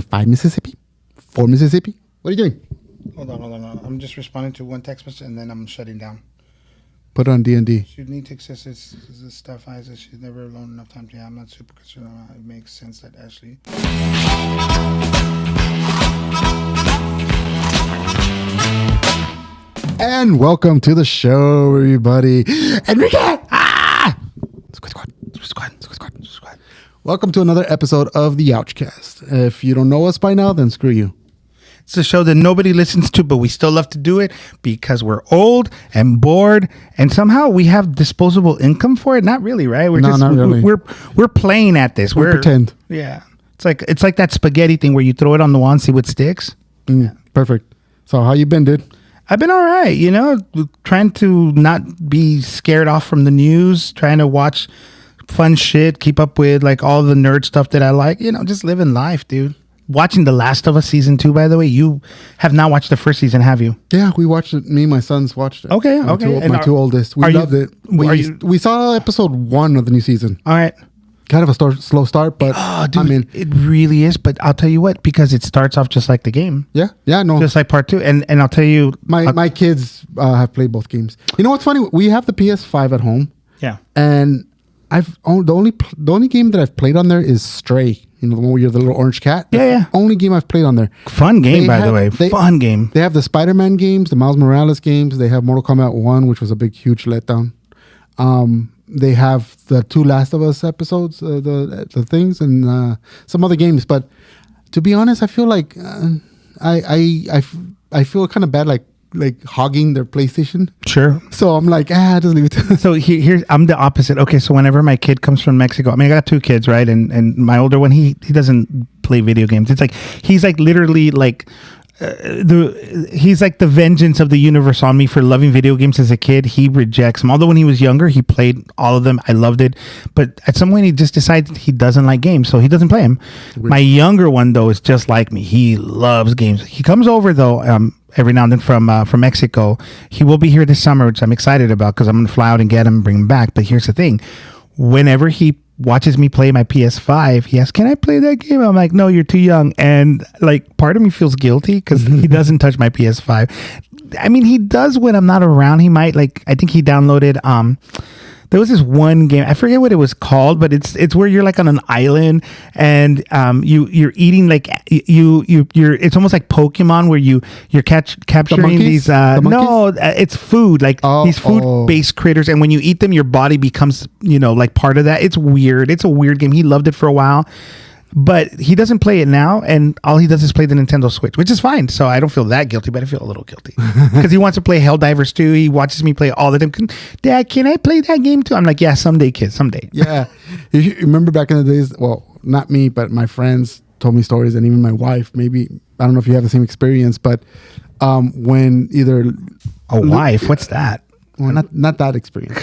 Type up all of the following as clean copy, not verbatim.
5 Mississippi? 4 Mississippi? What are you doing? Hold on. I'm just responding to one text message and then I'm shutting down. Put on D&D. She needs to access this stuff. I said she's never alone enough time to. I'm not super concerned. It makes sense that Ashley. And welcome to the show, everybody. Enrique! Squad. Welcome to another episode of the Ouchcast. If you don't know us by now, then screw you. It's a show that nobody listens to, but we still love to do it because we're old and bored, and somehow we have disposable income for it. Not really, right? Not really. We're playing at this. We pretend. Yeah, it's like that spaghetti thing where you throw it on the wall and see what sticks. Perfect. So how you been, dude? I've been all right. Trying to not be scared off from the news. Trying to watch fun shit. Keep up with like all the nerd stuff that I like. Just living life, dude. Watching The Last of Us season 2, by the way. You have not watched the first season, have you? Yeah, we watched it. Me and my sons watched it. Okay. My two oldest. We loved it. We saw episode 1 of the new season. All right. Kind of a slow start, but dude, it really is. But I'll tell you what, because it starts off just like the game. Yeah, no. Just like part 2. And I'll tell you. My kids have played both games. You know what's funny? We have the PS5 at home. Yeah. And the only game that I've played on there is Stray. The one where you're the little orange cat. Yeah. Only game I've played on there. Fun game, by the way. Fun game. They have the Spider-Man games, the Miles Morales games. They have Mortal Kombat 1, which was a huge letdown. They have the 2 Last of Us episodes, the things, and some other games. But to be honest, I feel like I feel kind of bad, like hogging their PlayStation. Sure. So I'm like, just leave it. So here's I'm the opposite. Okay, so whenever my kid comes from Mexico, I got 2 kids, right? And my older one, he doesn't play video games. It's like he's like literally like he's like the vengeance of the universe on me for loving video games as a kid. He rejects them. Although when he was younger, he played all of them. I loved it. But at some point, he just decides he doesn't like games, so he doesn't play them. Weird. My younger one, though, is just like me. He loves games. He comes over, though, every now and then from Mexico. He will be here this summer, which I'm excited about because I'm going to fly out and get him and bring him back. But here's the thing. Whenever he watches me play my PS5, he asks, "Can I play that game?" I'm like, "No, you're too young." And like part of me feels guilty because he doesn't touch my PS5. I mean, he does when I'm not around. He might I think he downloaded there was this one game, I forget what it was called, but it's where you're like on an island and you're eating like you're it's almost like Pokemon where you're capturing these it's food, like these food-based critters, and when you eat them your body becomes like part of that. It's weird. It's a weird game. He loved it for a while. But he doesn't play it now, and all he does is play the Nintendo Switch, which is fine. So I don't feel that guilty, but I feel a little guilty because he wants to play Helldivers 2. He watches me play all the time. Dad, can I play that game too? I'm like, yeah, someday, kid, someday. Yeah. You remember back in the days, well, not me, but my friends told me stories, and even my wife, maybe, I don't know if you have the same experience, but when either... wife? What's that? Well, not that experience.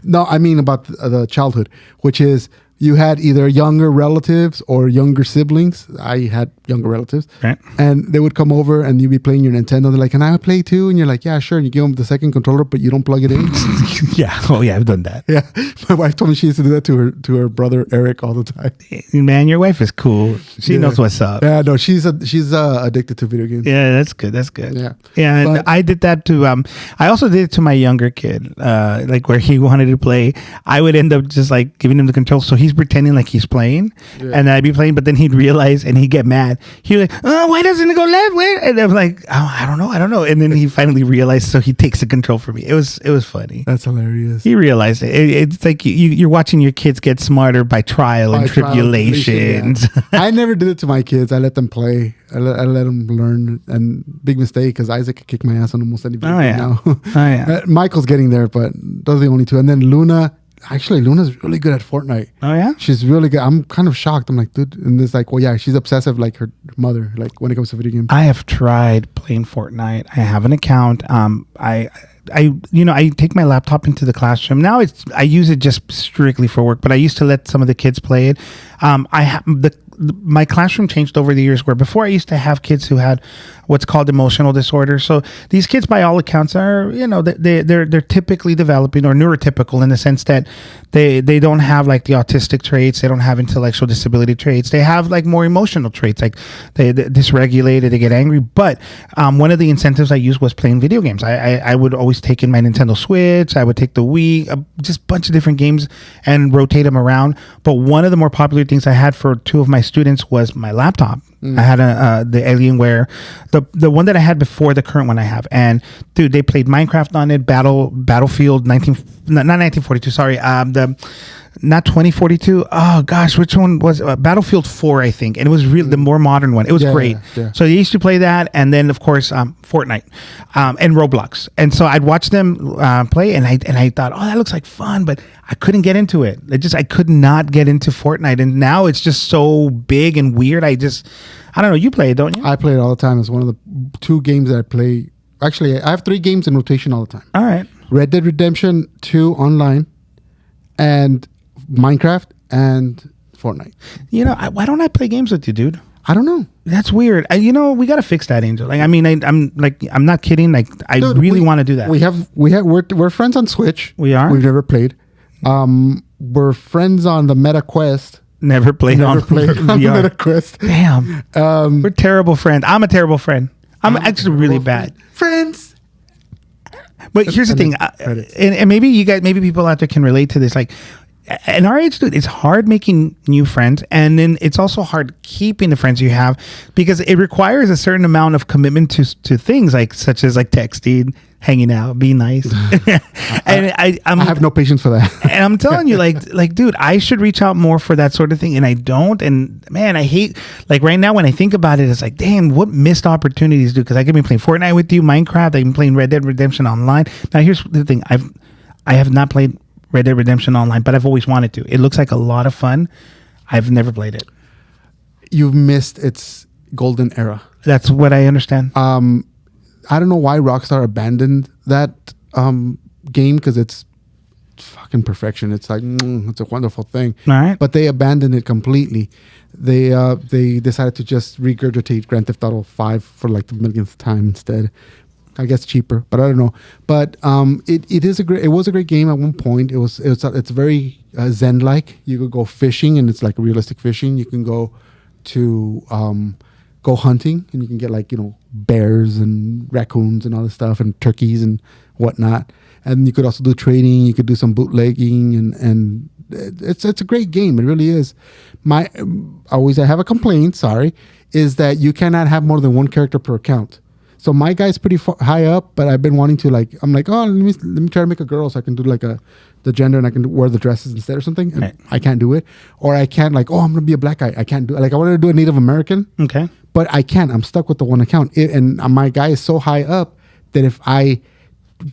No, I mean about the childhood, which is... You had either younger relatives or younger siblings. I had younger relatives. Right. And they would come over and you'd be playing your Nintendo. They're like, "Can I play too?" And you're like, "Yeah, sure." And you give them the second controller, but you don't plug it in. Yeah. Oh, yeah. I've done that. Yeah. My wife told me she used to do that to her brother, Eric, all the time. Man, your wife is cool. She knows what's up. Yeah, no, she's addicted to video games. Yeah, that's good. That's good. Yeah. Yeah, and I did that to, I also did it to my younger kid, like where he wanted to play. I would end up just like giving him the controls. So he's pretending like he's playing, and I'd be playing, but then he'd realize and he'd get mad. He'd be like, "Oh, why doesn't it go left? Where?" And I'm like, "Oh, I don't know." And then he finally realized, so he takes the control from me. It was funny. That's hilarious. He realized it. It's like you're watching your kids get smarter by trial and tribulations. Yeah. I never did it to my kids. I let them play. I let them learn. And big mistake because Isaac could kick my ass on almost any video now. Michael's getting there, but those are the only 2. And then Luna. Actually, Luna's really good at Fortnite. Oh, yeah? She's really good. I'm kind of shocked. I'm like, dude. And it's like, well, yeah, she's obsessive like her mother, like when it comes to video games. I have tried playing Fortnite. I have an account. I take my laptop into the classroom. Now I use it just strictly for work, but I used to let some of the kids play it. my classroom changed over the years, where before I used to have kids who had what's called emotional disorder. So these kids, by all accounts, are, they're typically developing, or neurotypical, in the sense that they don't have like the autistic traits, they don't have intellectual disability traits, they have like more emotional traits, like they dysregulated, they get angry. But one of the incentives I used was playing video games. I would always take in my Nintendo Switch, I would take the Wii, just a bunch of different games and rotate them around. But one of the more popular things I had for two of my students was my laptop. I had the Alienware, the one that I had before the current one I have. And dude, they played Minecraft on it, Battlefield not 1942, sorry, not 2042. Oh gosh, which one was Battlefield 4, I think, and it was really the more modern one. It was great. Yeah. So they used to play that, and then of course Fortnite and Roblox. And so I'd watch them play, and I thought, oh, that looks like fun, but I couldn't get into it. I could not get into Fortnite, and now it's just so big and weird. I don't know. You play it, don't you? I play it all the time. It's one of the 2 games that I play. Actually, I have 3 games in rotation all the time. All right. Red Dead Redemption 2 online, and Minecraft, and Fortnite. Why don't I play games with you, dude? I don't know. That's weird. We got to fix that, Angel. Like, I mean, I'm not kidding. Like, I really want to do that. We're friends on Switch. We are? We've never played. We're friends on the Meta Quest. Never played on the Meta Quest. Damn. We're terrible friends. I'm a terrible friend. I'm actually really bad. Friends. But here's the thing, and maybe people out there can relate to this. Like, in our age, dude, it's hard making new friends, and then it's also hard keeping the friends you have, because it requires a certain amount of commitment to things such as texting, hanging out, being nice. And I have no patience for that. And I'm telling you, like, dude, I should reach out more for that sort of thing, and I don't. And man, I hate, like, right now when I think about it, it's like, damn, what missed opportunities, dude? Because I could be playing Fortnite with you, Minecraft. I've been playing Red Dead Redemption online. Now, here's the thing: I have not played Red Dead Redemption online, but I've always wanted to. It looks like a lot of fun. I've never played it. You've missed its golden era. That's what I understand. I don't know why Rockstar abandoned that game, because it's fucking perfection. It's like it's a wonderful thing. All right. But they abandoned it completely. They decided to just regurgitate Grand Theft Auto 5 for like the millionth time instead. I guess cheaper, but I don't know. But it was a great game at one point. It's very Zen like. You could go fishing, and it's like realistic fishing. You can go to go hunting, and you can get bears and raccoons and all this stuff, and turkeys and whatnot. And you could also do trading. You could do some bootlegging, and it's a great game. It really is. I have a complaint. Sorry, is that you cannot have more than one character per account. So my guy's pretty high up, but I've been wanting to I'm like, oh, let me try to make a girl so I can do the gender, and I can wear the dresses instead or something. And right. I can't do it. Or I can't I'm going to be a black guy. I can't do it. I wanted to do a Native American. Okay. But I can't. I'm stuck with the one account. And my guy is so high up that if I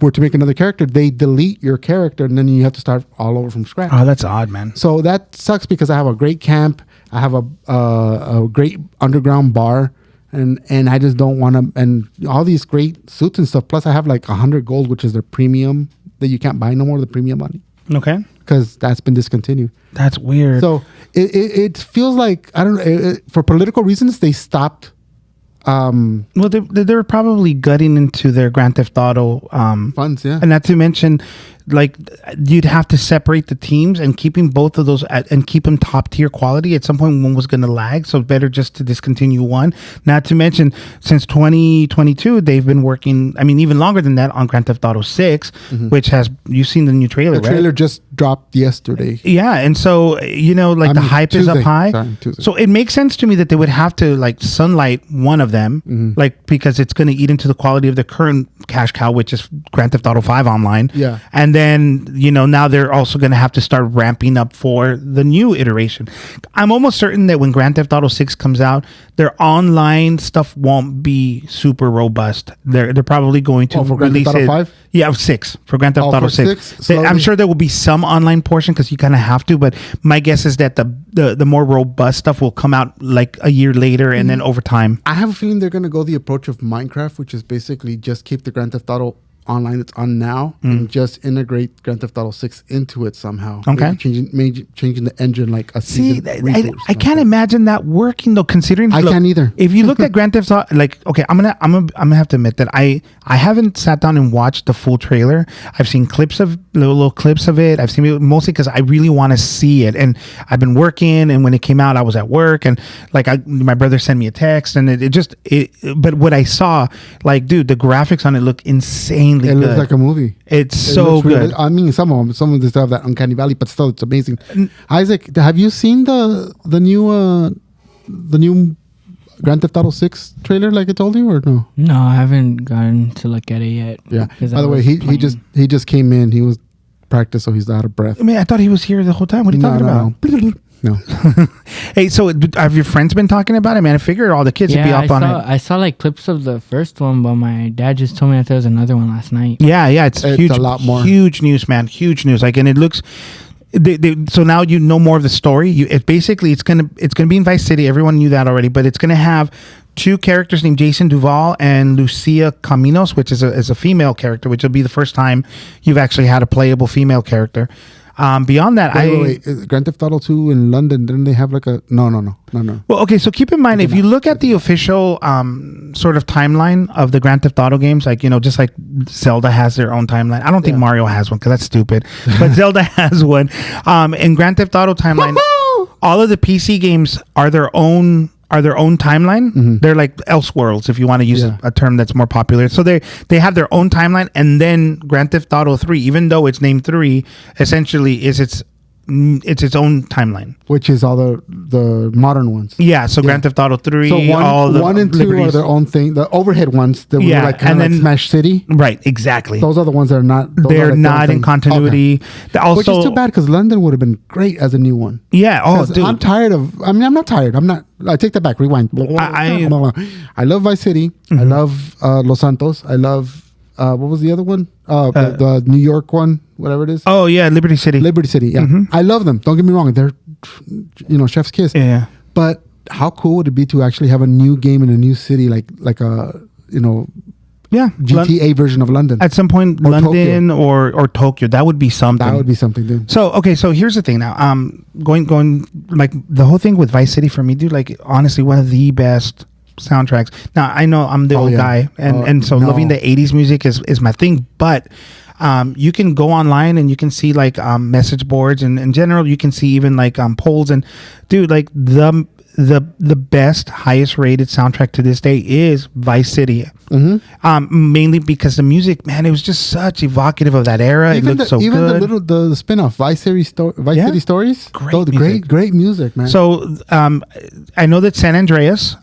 were to make another character, they delete your character, and then you have to start all over from scratch. Oh, that's odd, man. So that sucks, because I have a great camp. I have a great underground bar. And I just don't want to, and all these great suits and stuff. Plus, I have 100 gold, which is their premium that you can't buy no more, the premium money. Okay. Because that's been discontinued. That's weird. So it feels like, I don't know, for political reasons, they stopped. Well, they were probably gutting into their Grand Theft Auto funds, yeah. And not to mention, you'd have to separate the teams, and keeping both of those and keep them top tier quality. At some point, one was going to lag, so better just to discontinue one. Not to mention, since 2022, they've been working, I mean, even longer than that, on Grand Theft Auto 6, which you've seen the new trailer, right? The trailer just dropped yesterday. Yeah, and so, the hype Tuesday. is up high. Sorry, Tuesday. So it makes sense to me that they would have to, sunlight one of them, because it's going to eat into the quality of the current cash cow, which is Grand Theft Auto 5 online. Yeah. And then, now they're also going to have to start ramping up for the new iteration. I'm almost certain that when Grand Theft Auto 6 comes out, their online stuff won't be super robust. They're probably going to for Grand release Theft Auto it. 5? Yeah, 6 for Grand Theft Auto 6. Slowly. I'm sure there will be some online portion, because you kind of have to. But my guess is that the more robust stuff will come out a year later, and then over time. I have a feeling they're going to go the approach of Minecraft, which is basically just keep the Grand Theft Auto online that's on now and just integrate Grand Theft Auto 6 into it somehow. Okay. Maybe changing the engine like a season. I can't imagine that working though. Considering I can't either. If you looked at Grand Theft Auto, like, okay, I'm gonna have to admit that I haven't sat down and watched the full trailer. I've seen clips of little clips of it. I've seen it mostly because I really want to see it, and I've been working. And when it came out, I was at work, and like my brother sent me a text, and it just. But what I saw, like, dude, the graphics on it look insanely good. It looks like a movie. It's so good. Really, I mean, some of them still have that uncanny valley, but still, it's amazing. Isaac, have you seen the new Grand Theft Auto 6 trailer, like I told you, or no? No, I haven't gotten to look at it yet. Yeah. By the way, he just came in. He was practice, so he's out of breath. I mean, I thought he was here the whole time. What are you talking about? No. Hey, so have your friends been talking about it, man? I figured all the kids would be up on it. I saw like clips of the first one, but my dad just told me that there was another one last night. Yeah, it's huge, a lot more. Huge news, man. Huge news. Like, and it looks. So now you know more of the story. It's gonna be in Vice City. Everyone knew that already, but it's gonna have two characters named Jason Duval and Lucia Caminos, which is a female character, which will be the first time you've actually had a playable female character. Beyond that, wait. Grand Theft Auto 2 in London, didn't they have like a no. Well, okay, so keep in mind, if you look at the official sort of timeline of the Grand Theft Auto games, like, just like Zelda has their own timeline. I don't think Mario has one because that's stupid, but Zelda has one. In Grand Theft Auto timeline, all of the PC games are their own timeline. Mm-hmm. They're like Elseworlds, if you want to use a term that's more popular. So they have their own timeline, and then Grand Theft Auto 3, even though it's named 3, essentially is its own timeline, which is all the modern ones. Yeah, so Grand Theft Auto 3, so one and 2 are their own thing. The overhead ones that were like kind of like Smash City, right? Exactly. Those are the ones that are not. They're not in continuity. Okay. Also, which is too bad because London would have been great as a new one. Yeah. Oh, dude. I'm tired of. I mean, I'm not tired. I'm not. I take that back. Rewind. I love Vice City. Mm-hmm. I love Los Santos. I love. What was the other one? The New York one, whatever it is. Oh yeah, Liberty City. Yeah. Mm-hmm. I love them. Don't get me wrong. They're, chef's kiss. Yeah. But how cool would it be to actually have a new game in a new city, like a GTA version of London at some point, or London or Tokyo. That would be something. That would be something, dude. So okay, so here's the thing now. Going like the whole thing with Vice City for me, dude. Like honestly, one of the best soundtracks. Now I know I'm the old guy, and so loving the 80s music is my thing, but you can go online and you can see like message boards, and in general you can see even like polls, and dude, like the best, highest rated soundtrack to this day is Vice City. Mm-hmm. Mainly because the music, man, it was just such evocative of that era. It looked so good. Even the spin-off Vice City Stories. Great music, man. So I know that San Andreas,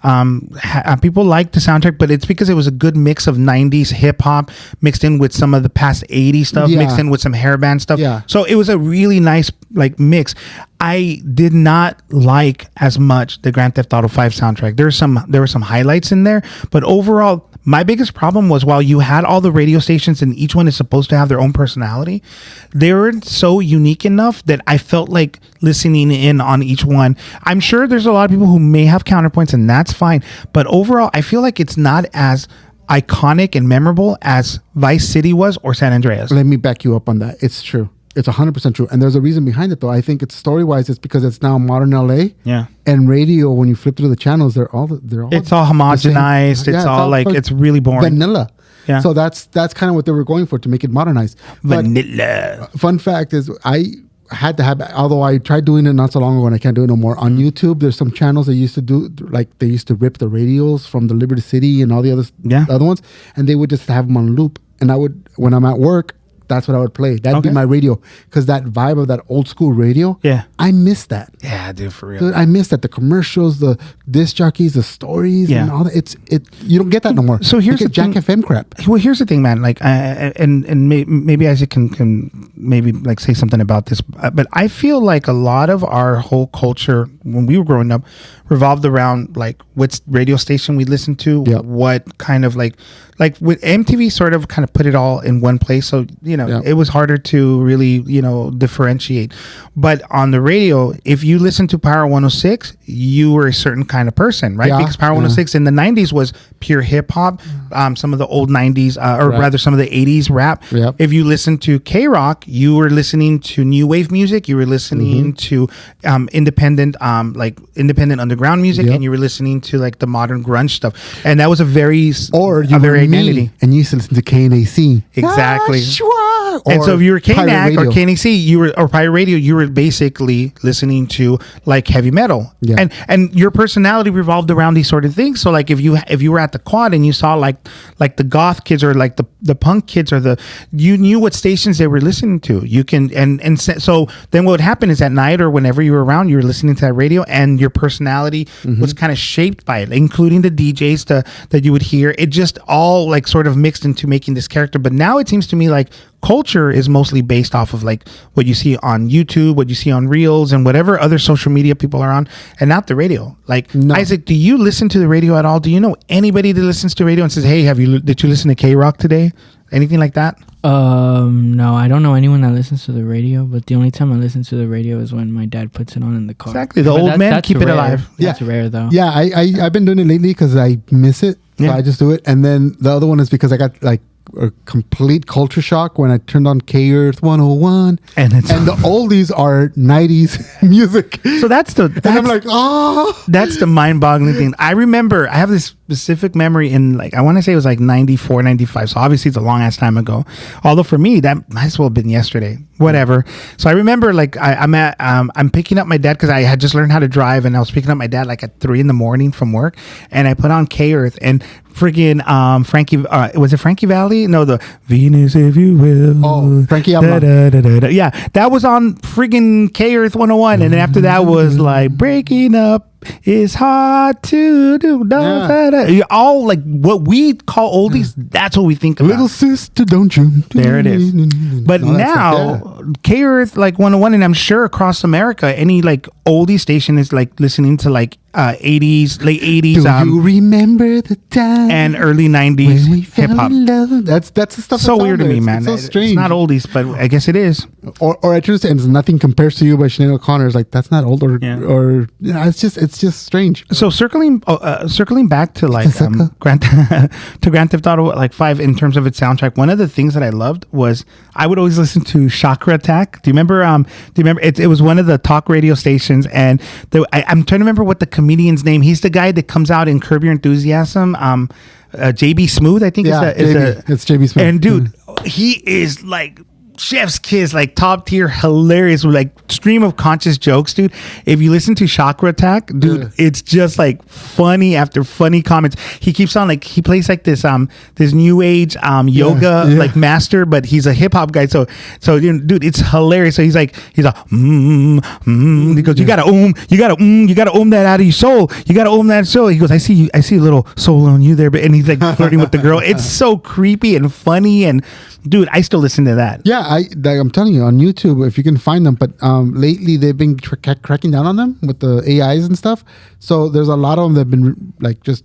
people like the soundtrack, but it's because it was a good mix of 90s hip hop mixed in with some of the past 80s stuff, mixed in with some hairband stuff. Yeah. So it was a really nice like mix. I did not like as much the Grand Theft Auto 5 soundtrack. There were some highlights in there, but overall, my biggest problem was while you had all the radio stations and each one is supposed to have their own personality, they weren't so unique enough that I felt like listening in on each one. I'm sure there's a lot of people who may have counterpoints, and that's fine. But overall, I feel like it's not as iconic and memorable as Vice City was or San Andreas. Let me back you up on that. It's true. It's 100% true. And there's a reason behind it, though. I think it's story-wise, it's because it's now modern LA. Yeah. And radio, when you flip through the channels, they're all it's all homogenized. It's all like, it's really boring. Vanilla. Yeah. So that's kind of what they were going for, to make it modernized. Vanilla. But fun fact is, I had to have, although I tried doing it not so long ago and I can't do it no more. On YouTube, there's some channels that used to do, like they used to rip the radios from the Liberty City and all the other ones. And they would just have them on loop. And I would, when I'm at work, that's what I would play. That'd be my radio, because that vibe of that old school radio. Yeah, I miss that. Yeah, dude, for real. Dude, I miss that. The commercials, the disc jockeys, the stories, and all that. It. You don't get that no more. So here's the Jack FM crap. Well, here's the thing, man. Like, and maybe Isaac can maybe like say something about this, but I feel like a lot of our whole culture when we were growing up revolved around like what radio station we listened to, Yep. what kind of like with MTV sort of kind of put it all in one place. So, Yep. it was harder to really, differentiate. But on the radio, if you listen to Power 106, you were a certain kind of person, right? Yeah, Because Power 106 in the 90s was pure hip hop, some of the old 90s, or Right. rather some of the 80s rap. Yep. If you listen to K-Rock, you were listening to new wave music, you were listening to independent underground music, Yep. and you were listening to like the modern grunge stuff. And that was a very Or you a very were me, identity. and you used to listen to KNAC. Exactly. Or And so if you were Pirate KNAC or Radio. KNAC, or Pirate Radio, you were basically listening to like heavy metal. Yeah. And your personality revolved around these sort of things. So like if you were at the quad and you saw like the goth kids or like the punk kids or you knew what stations they were listening to. You can so then what would happen is at night or whenever you were around, you were listening to that radio and your personality was kind of shaped by it, including the DJs that you would hear. It just all like sort of mixed into making this character. But now it seems to me like culture is mostly based off of like what you see on YouTube, what you see on Reels, and whatever other social media people are on, and not the radio. Like, No. Isaac, do you listen to the radio at all? Do you know anybody that listens to radio and says, "Hey, did you listen to K-Rock today?" Anything like that? No, I don't know anyone that listens to the radio, but the only time I listen to the radio is when my dad puts it on in the car. Exactly, the But old men that's keep it rare. alive. That's rare though. Yeah, I've been doing it lately because I miss it. So Yeah. I just do it. And then the other one is because I got like a complete culture shock when I turned on K-Earth 101. And the oldies are 90s music. so that's And I'm like, oh. that's the mind-boggling thing. I remember I have this specific memory in like, I want to say it was like 94, 95. So obviously it's a long ass time ago. Although for me, that might as well have been yesterday, whatever. So I remember like I'm picking up my dad because I had just learned how to drive and I was picking up my dad like at 3 a.m. from work. And I put on K-Earth and friggin' Frankie, was it Frankie Valli? No, the Venus, if you will. Oh, Frankie Avalon. Yeah, that was on friggin' K-Earth 101. And then after that was like breaking up is hard to do. All like what we call oldies, that's what we think about. Little sister, don't you? There it is. But No, that's now, K-Earth like 101, and I'm sure across America, any like oldie station is like listening to like 80s, late 80s, Do you remember the time and early when 90s we hip fell hop. in love? That's the stuff. So that's weird on to there. me, man. It's so strange. It's not oldies, but I guess it is. Or I just and Nothing Compares to You by Sinead O'Connor is like that's not old or Yeah. it's just strange. So circling back to like Jessica. Grand Theft Auto like 5 in terms of its soundtrack, one of the things that I loved was I would always listen to Chakra Attack. Do you remember? It was one of the talk radio stations, and I'm trying to remember what the comedian's name. He's the guy that comes out in Curb Your Enthusiasm. JB Smooth, I think. It's JB Smith. And dude, he is like chef's kiss, like top tier, hilarious, with like stream of conscious jokes, dude. If you listen to Chakra Attack, dude, it's just like funny after funny comments. He keeps on like he plays like this new age yoga like master, but he's a hip hop guy. So dude, it's hilarious. So he's like he goes, you gotta own that out of your soul. You gotta own that soul. He goes, I see a little soul on you there, and he's like flirting with the girl. It's so creepy and funny, and dude, I still listen to that. Yeah, I'm telling you on YouTube if you can find them. But lately they've been cracking down on them with the AIs and stuff. So there's a lot of them that have been like just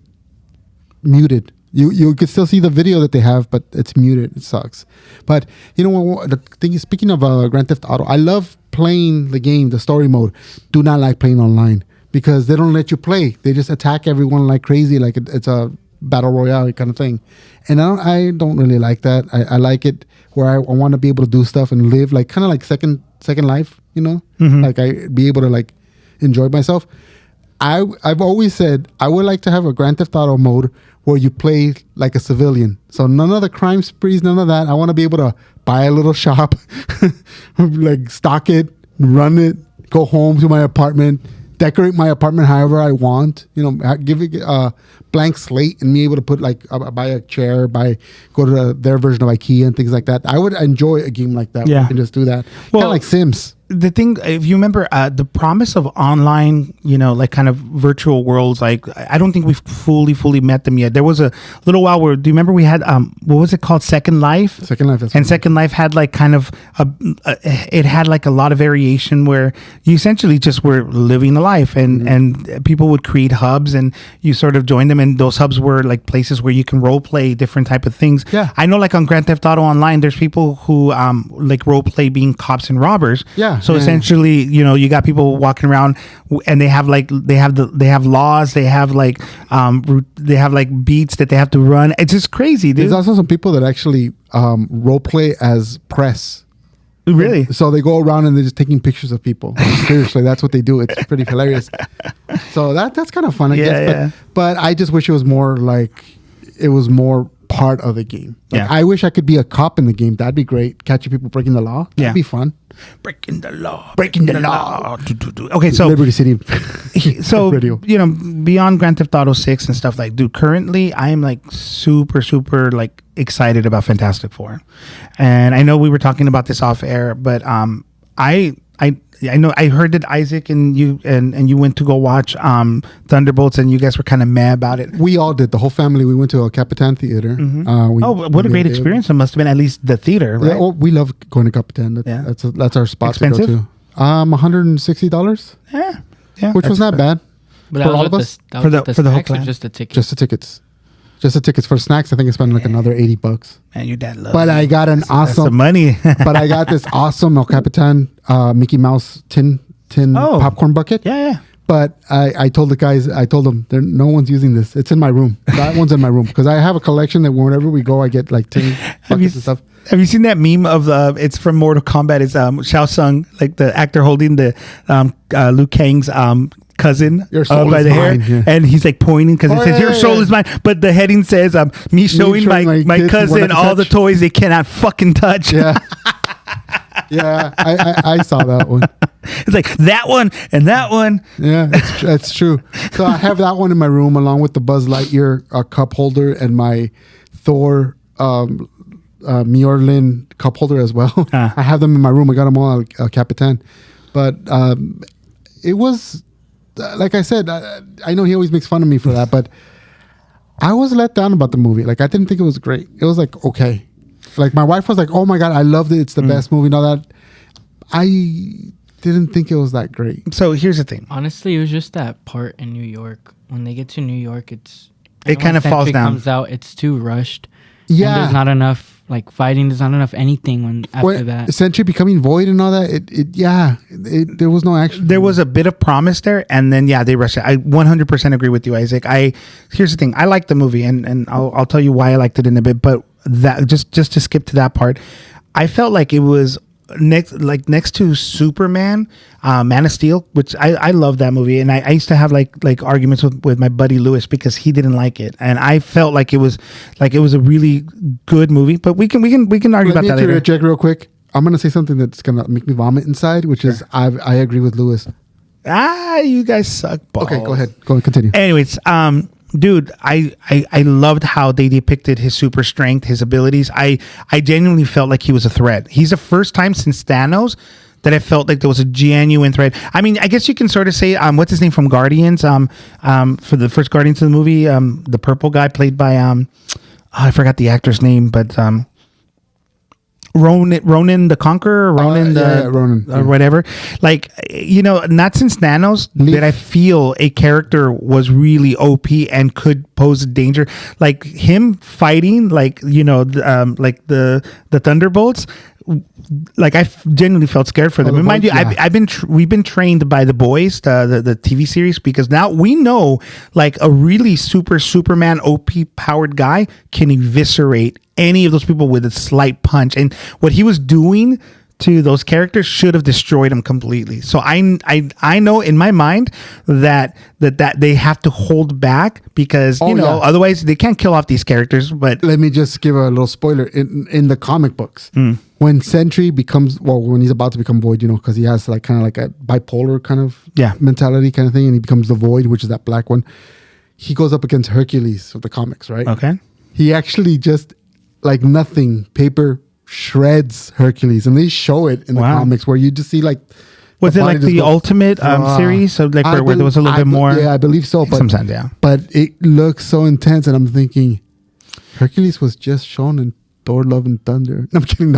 muted. You could still see the video that they have, but it's muted. It sucks. But you know what? The thing is, speaking of Grand Theft Auto, I love playing the game, the story mode. Do not like playing online because they don't let you play. They just attack everyone like crazy, like it's a battle royale kind of thing. And I don't really like that. I like it where I want to be able to do stuff and live like kind of like second life, you know, like I be able to like enjoy myself. I've always said I would like to have a Grand Theft Auto mode where you play like a civilian. So none of the crime sprees, none of that. I want to be able to buy a little shop, like stock it, run it, go home to my apartment, decorate my apartment however I want, you know, give it a blank slate and be able to put like buy a chair, go to their version of IKEA and things like that. I would enjoy a game like that. Yeah. Where you can just do that. Well, kind of like Sims. the thing, if you remember, the promise of online, like kind of virtual worlds, like I don't think we've fully met them yet. There was a little while where, do you remember we had what was it called, Second Life? Second Life, and Second Life had like kind of it had like a lot of variation where you essentially just were living a life, and people would create hubs, and you sort of join them, and those hubs were like places where you can role play different type of things. Yeah, I know, like on Grand Theft Auto Online, there's people who like role play being cops and robbers. Yeah. So essentially, you got people walking around, and they have laws, they have like beats that they have to run. It's just crazy, dude. There's also some people that actually role play as press. Really? So they go around and they're just taking pictures of people. Seriously, that's what they do. It's pretty hilarious. So that's kind of fun, I guess. Yeah. But I just wish it was more like it was more part of the game. Like, I wish I could be a cop in the game. That'd be great. Catching people breaking the law. That'd be fun. Breaking the law. Okay, so Liberty City. So radio. Beyond Grand Theft Auto 6 and stuff, like, dude, currently I am like super like excited about Fantastic Four, and I know we were talking about this off air, but I know I heard that Isaac and you went to go watch Thunderbolts, and you guys were kind of mad about it. We all did. The whole family. We went to a Capitan Theatre. What a great experience! It must have been, at least the theater, right? Yeah, we love going to Capitan. That's our spot Expensive? to go to. $160. Yeah, which was not bad But for all of us. For the whole snacks or clan? just the ticket? Just the tickets. Just the tickets. For snacks, I think I spent like another $80. Man, your dad loves. But I got an That's some awesome money. But I got this awesome El Capitan Mickey Mouse tin popcorn bucket. Yeah. But I told the guys, them, no one's using this. It's in my room. That one's in my room because I have a collection that whenever we go, I get like tin buckets and stuff. Have you seen that meme of it's from Mortal Kombat? It's Shao Tsung, like the actor holding the Liu Kang's cousin Your soul by is the hair, mine, yeah. and he's like pointing because it says your soul is mine, but the heading says me showing my cousin all the toys they cannot fucking touch. Yeah. Yeah, I saw that one. It's like that one and that one. Yeah, it's true. So I have that one in my room along with the Buzz Lightyear cup holder and my Thor Mjolnir cup holder as well. I have them in my room. I got them all at Capitan. But it was, like I said, I know he always makes fun of me for that, but I was let down about the movie. Like, I didn't think it was great. It was like, okay. Like, my wife was like, oh my God, I loved it. It's the best movie and all that. I didn't think it was that great. So here's the thing. Honestly, it was just that part in New York. When they get to New York, it kind of falls down. Comes out, it's too rushed. Yeah. And there's not enough like fighting. There's not enough anything after that. Sentry becoming void and all that. There was no action. There was a bit of promise there, and then they rushed it. I 100% agree with you, Isaac. Here's the thing. I liked the movie, and I'll tell you why I liked it in a bit. But that just to skip to that part, I felt like it was next to Superman, Man of Steel, which I love that movie, and I used to have like arguments with my buddy Lewis because he didn't like it, and I felt like it was a really good movie. But we can argue about that later. Check real quick. I'm gonna say something that's gonna make me vomit inside, which is I agree with Lewis. You guys suck balls. Okay, go ahead. Continue. Anyways, dude, I loved how they depicted his super strength, his abilities. I genuinely felt like he was a threat. He's the first time since Thanos that I felt like there was a genuine threat. I mean, I guess you can sort of say, what's his name from Guardians? For the first Guardians of the movie, the purple guy played by I forgot the actor's name, but Ronan the Conqueror, Ronan or whatever. Like, not since Thanos did I feel a character was really OP and could pose a danger. Like him fighting, like the Thunderbolts. Like I genuinely felt scared for them. And mind you, we've been trained by The Boys, the TV series, because now we know like a really Superman OP powered guy can eviscerate any of those people with a slight punch, and what he was doing to those characters should have destroyed them completely. So I know in my mind that they have to hold back because otherwise they can't kill off these characters. But let me just give a little spoiler in the comic books. When Sentry when he's about to become Void, because he has like kind of like a bipolar kind of mentality kind of thing, and he becomes the Void, which is that black one. He goes up against Hercules of the comics, right? Okay. He actually just like nothing, paper shreds Hercules, and they show it in the comics where you just see like. Was it like the Ultimate series? So like where there was a little bit more? Yeah, I believe so. But sometimes, yeah. But it looks so intense, and I'm thinking, Hercules was just shown in Thor: Love and Thunder. No, I'm kidding.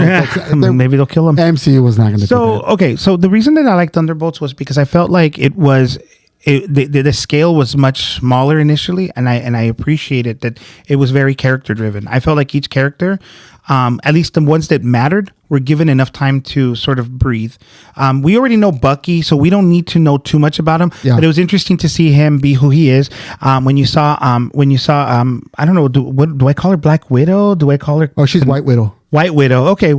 No, maybe they'll kill him. MCU was not going to. So okay, so the reason that I like Thunderbolts was because I felt like it was. The scale was much smaller initially, and I appreciated that it was very character driven. I felt like each character, at least the ones that mattered, were given enough time to sort of breathe. We already know Bucky, so we don't need to know too much about him. Yeah. But it was interesting to see him be who he is. When you saw, I don't know, do I call her Black Widow? Do I call her? Oh, she's White Widow. White Widow. Okay.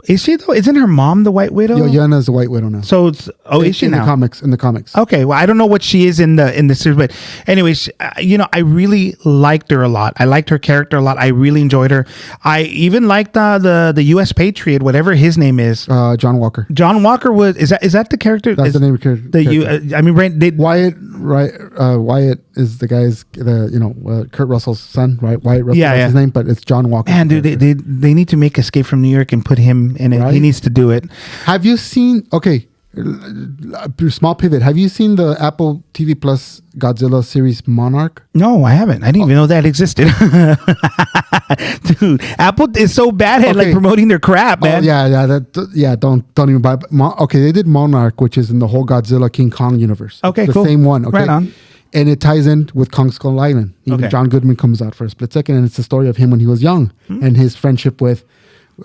Is she though? Isn't her mom the White Widow? Yelena's the White Widow now. So it's is she now? In the comics. Okay, well I don't know what she is in the series, but anyways, I really liked her a lot. I liked her character a lot. I really enjoyed her. I even liked the U.S. Patriot, whatever his name is. John Walker. John Walker is that the character? That's the name of the character. Wyatt. Right. Wyatt is the guy's Kurt Russell's son, right? Wyatt Russell is his name, but it's John Walker. And dude, they need to make Escape from New York and put him in it. Right? He needs to do it. Have you seen? Okay, small pivot. Have you seen the Apple TV Plus Godzilla series Monarch? No, I haven't. I didn't even know that existed. Dude, Apple is so bad at like promoting their crap, man. Don't even buy. Okay, they did Monarch, which is in the whole Godzilla King Kong universe. Okay, the cool. Same one. Okay, right on. And it ties in with Kong Skull Island. Even John Goodman comes out for a split second, and it's the story of him when he was young and his friendship with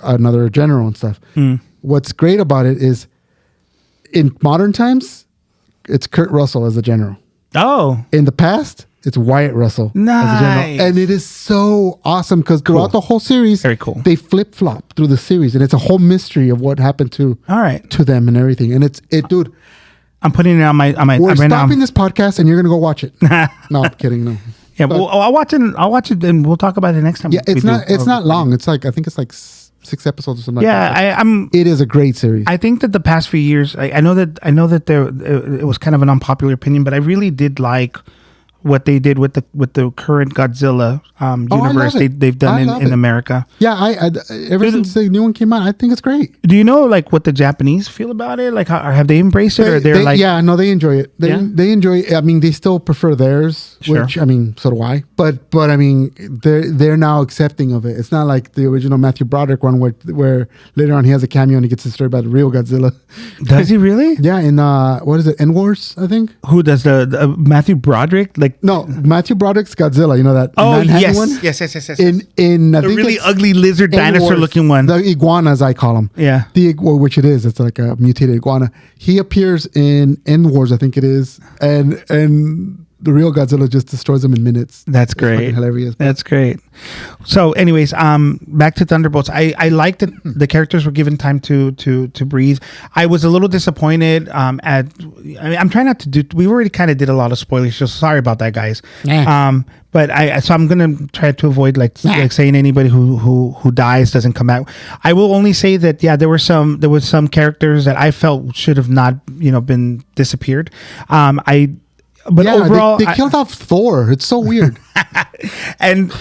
another general and stuff. What's great about it is, in modern times, it's Kurt Russell as the general. Oh. In the past, it's Wyatt Russell as the general. And it is so awesome because throughout the whole series, very cool. They flip-flop through the series, and it's a whole mystery of what happened to them and everything. And dude. I'm putting it on my. We're stopping this podcast, and you're gonna go watch it. No, I'm kidding. No. Yeah, but I'll watch it. I'll watch it, and we'll talk about it next time. Yeah, it's not long. It's like I think it's like 6 episodes or something. Yeah, it is a great series. I think that the past few years, I know that it was kind of an unpopular opinion, but I really did like what they did with the current Godzilla universe they've done in America. Yeah, ever since the new one came out, I think it's great. Do you know like what the Japanese feel about it? Like, have they embraced it, or they're like? Yeah, no, they enjoy it. They enjoy it. I mean, they still prefer theirs, which I mean, so do I. But I mean, they're now accepting of it. It's not like the original Matthew Broderick one where later on he has a cameo and he gets a story about the real Godzilla. Does he really? Yeah, in what is it? End Wars, I think. Who does the Matthew Broderick? Like no, Matthew Broderick's Godzilla. You know that? Manhattan one? Yes. In the really ugly lizard dinosaur looking one. The iguanas, I call them. Yeah. Which it is. It's like a mutated iguana. He appears in End Wars, I think it is, and the real Godzilla just destroys them in minutes. That's great. Hilarious. That's great. So, anyways, back to Thunderbolts. I liked that the characters were given time to breathe. I was a little disappointed. I'm trying not to do. We already kind of did a lot of spoilers, so sorry about that, guys. But I'm gonna try to avoid like saying anybody who dies doesn't come back. I will only say that there was some characters that I felt should have not been disappeared. But overall, they killed off Thor. It's so weird. And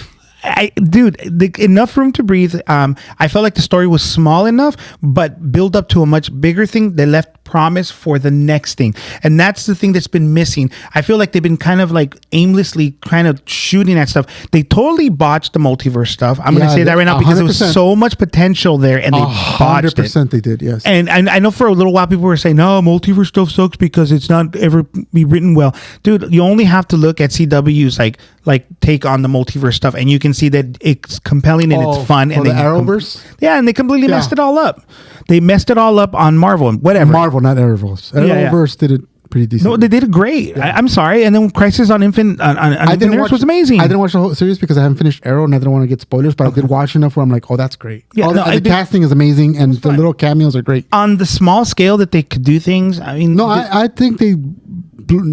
enough room to breathe. I felt like the story was small enough, but build up to a much bigger thing. They left promise for the next thing, and that's the thing that's been missing. I feel like they've been kind of like aimlessly kind of shooting at stuff. They totally botched the multiverse stuff. I'm going to say that right now because 100%. There was so much potential there, and they botched it. 100% they did, yes. And I know for a little while people were saying, no, multiverse stuff sucks because it's not ever be written well. Dude, you only have to look at CW's like take on the multiverse stuff, and you can see that it's compelling and it's fun. And the Arrowverse? And they completely messed it all up. They messed it all up on Marvel and whatever. Marvel, not Arrowverse. Arrowverse did it pretty decent. No, they did it great. Yeah. I'm sorry. And then Crisis on Infinite Earths was amazing. I didn't watch the whole series because I haven't finished Arrow and I didn't want to get spoilers, but I did watch enough where I'm like, oh, that's great. Yeah, the casting is amazing and the little cameos are great. On the small scale that they could do things, I mean... No, I think they...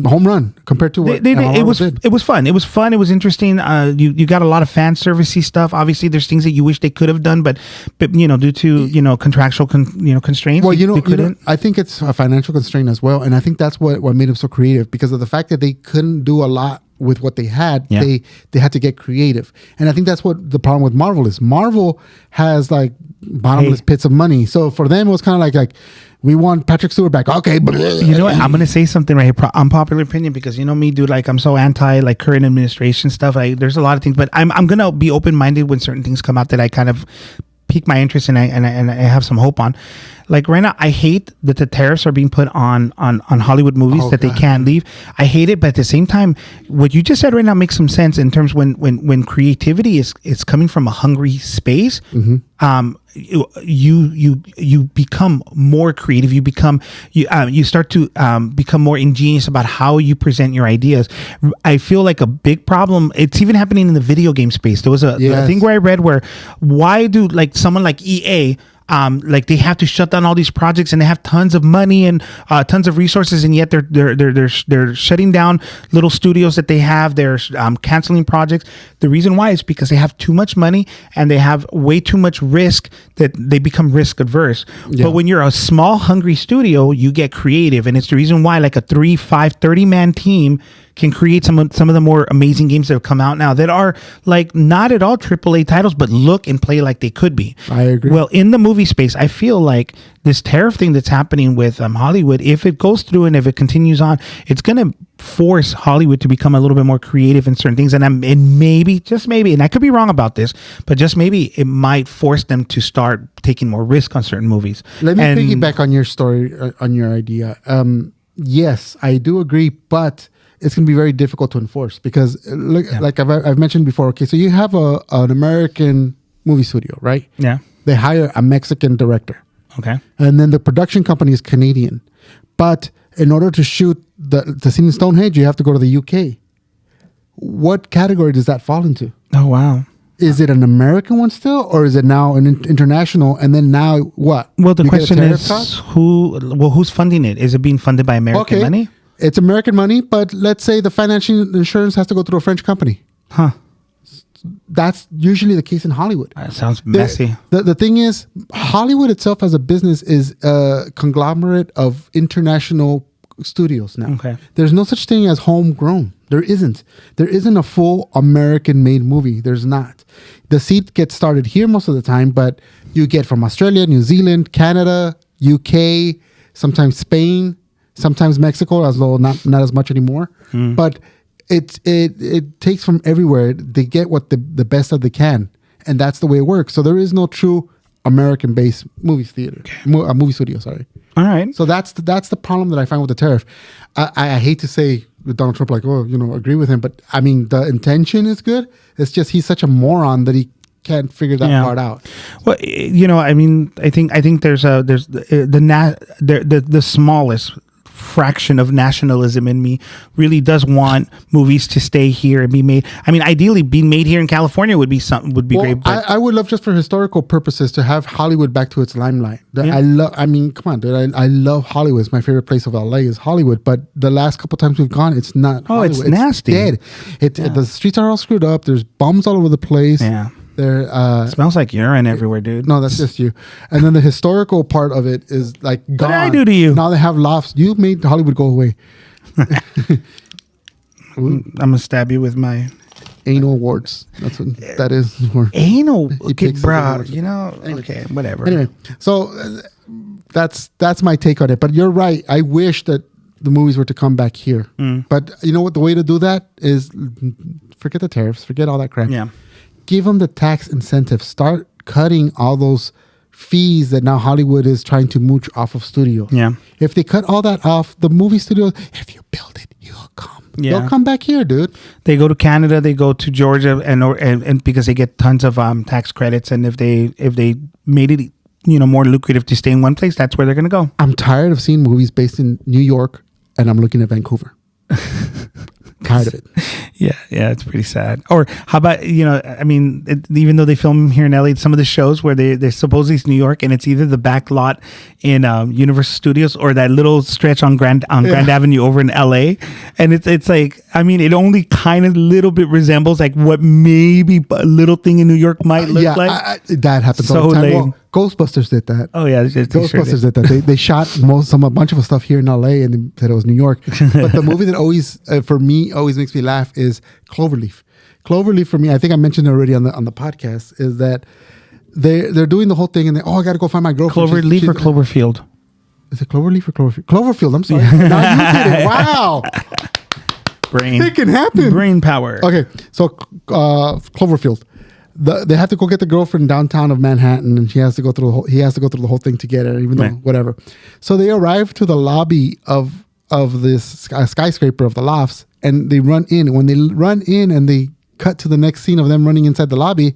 home run compared to what it was fun. It was fun. It was interesting. You got a lot of fan servicey stuff. Obviously, there's things that you wish they could have done, but due to contractual constraints. Well, I think it's a financial constraint as well, and I think that's what made them so creative because of the fact that they couldn't do a lot with what they had. Yeah. They had to get creative, and I think that's what the problem with Marvel is. Marvel has like bottomless pits of money, so for them it was kind of like we want Patrick Stewart back. Okay, you know what? I'm gonna say something right here. Unpopular opinion, because you know me, dude. Like I'm so anti like current administration stuff. There's a lot of things, but I'm gonna be open minded when certain things come out that I kind of pique my interest and I have some hope on. Like right now, I hate that the tariffs are being put on Hollywood movies that they can't leave. I hate it, but at the same time, what you just said right now makes some sense in terms when creativity is coming from a hungry space. You become more creative. You start to become more ingenious about how you present your ideas. I feel like a big problem. It's even happening in the video game space. There was a thing where I read where why do like someone like EA. Like they have to shut down all these projects and they have tons of money and tons of resources, and yet they're shutting down little studios that they have. They're canceling projects. The reason why is because they have too much money and they have way too much risk that they become risk adverse. Yeah. But when you're a small, hungry studio, you get creative, and it's the reason why like a 3, 5, 30-man team can create some of the more amazing games that have come out now that are like not at all AAA titles, but look and play like they could be. I agree. Well, in the movie space, I feel like this tariff thing that's happening with Hollywood, if it goes through and if it continues on, it's going to force Hollywood to become a little bit more creative in certain things. And maybe, just maybe, and I could be wrong about this, but just maybe it might force them to start taking more risk on certain movies. Let me piggyback on your story, on your idea. Yes, I do agree, but it's going to be very difficult to enforce because, like I've mentioned before. Okay, so you have an American movie studio, right? Yeah. They hire a Mexican director. Okay. And then the production company is Canadian, but in order to shoot the scene in Stonehenge, you have to go to the UK. What category does that fall into? Oh wow. Is it an American one still, or is it now an international? And then now what? Well, the question is who's funding it? Is it being funded by American money? It's American money, but let's say the financial insurance has to go through a French company. Huh. That's usually the case in Hollywood. That sounds messy. The thing is, Hollywood itself as a business is a conglomerate of international studios now. Okay. There's no such thing as homegrown. There isn't. There isn't a full American-made movie. There's not. The seed gets started here most of the time, but you get from Australia, New Zealand, Canada, UK, sometimes Spain, sometimes Mexico, as though not as much anymore. But it takes from everywhere. They get what the best that they can, and that's the way it works. So there is no true American-based movie studio. Sorry. All right. So that's the problem that I find with the tariff. I hate to say with Donald Trump, like, agree with him, but I mean the intention is good. It's just he's such a moron that he can't figure that part out. Well, I mean, I think there's the smallest fraction of nationalism in me really does want movies to stay here and be made. I mean, ideally, being made here in California would be great. I would love, just for historical purposes, to have Hollywood back to its limelight. I mean, come on, dude. I love Hollywood. It's my favorite place of LA is Hollywood. But the last couple times we've gone, it's not. Oh, Hollywood. It's nasty. Dead. The streets are all screwed up. There's bums all over the place. Yeah. There smells like urine everywhere, dude. No, that's just you. And then the historical part of it is like gone. What did I do to you? Now they have lofts. You made Hollywood go away. I'm gonna stab you with my anal warts. That's what that is. Anal, okay, bro. Anyway. Okay, whatever. Anyway, so that's my take on it. But you're right. I wish that the movies were to come back here. But you know what? The way to do that is forget the tariffs. Forget all that crap. Yeah. Give them the tax incentive. Start cutting all those fees that now Hollywood is trying to mooch off of studios. Yeah. If they cut all that off, the movie studios, if you build it, you'll come. Yeah. They'll come back here, dude. They go to Canada, they go to Georgia, and because they get tons of tax credits, and if they made it more lucrative to stay in one place, that's where they're gonna go. I'm tired of seeing movies based in New York, and I'm looking at Vancouver. Tired of it. Yeah, it's pretty sad. Or how about, I mean, even though they film here in LA, some of the shows where they supposedly it's New York, and it's either the back lot in Universal Studios or that little stretch on Grand Avenue over in LA, and it's like, I mean, it only kind of little bit resembles like what maybe a little thing in New York might look like. That happens all the time. Well, Ghostbusters did that. Oh yeah, Ghostbusters did that. They shot a bunch of stuff here in LA and they said it was New York. But the movie that always for me always makes me laugh is Cloverleaf. Cloverleaf for me, I think I mentioned it already on the podcast, is that they're doing the whole thing and I got to go find my girlfriend. Cloverleaf or Cloverfield? Is it Cloverleaf or Cloverfield? Cloverfield. I'm sorry. Now you did it. Wow. Brain. It can happen. Brain power. Okay, so Cloverfield. They have to go get the girlfriend downtown of Manhattan, and he has to go through the whole thing to get her, even though whatever. So they arrive to the lobby of this skyscraper of the lofts, and they run in. When they run in and they cut to the next scene of them running inside the lobby,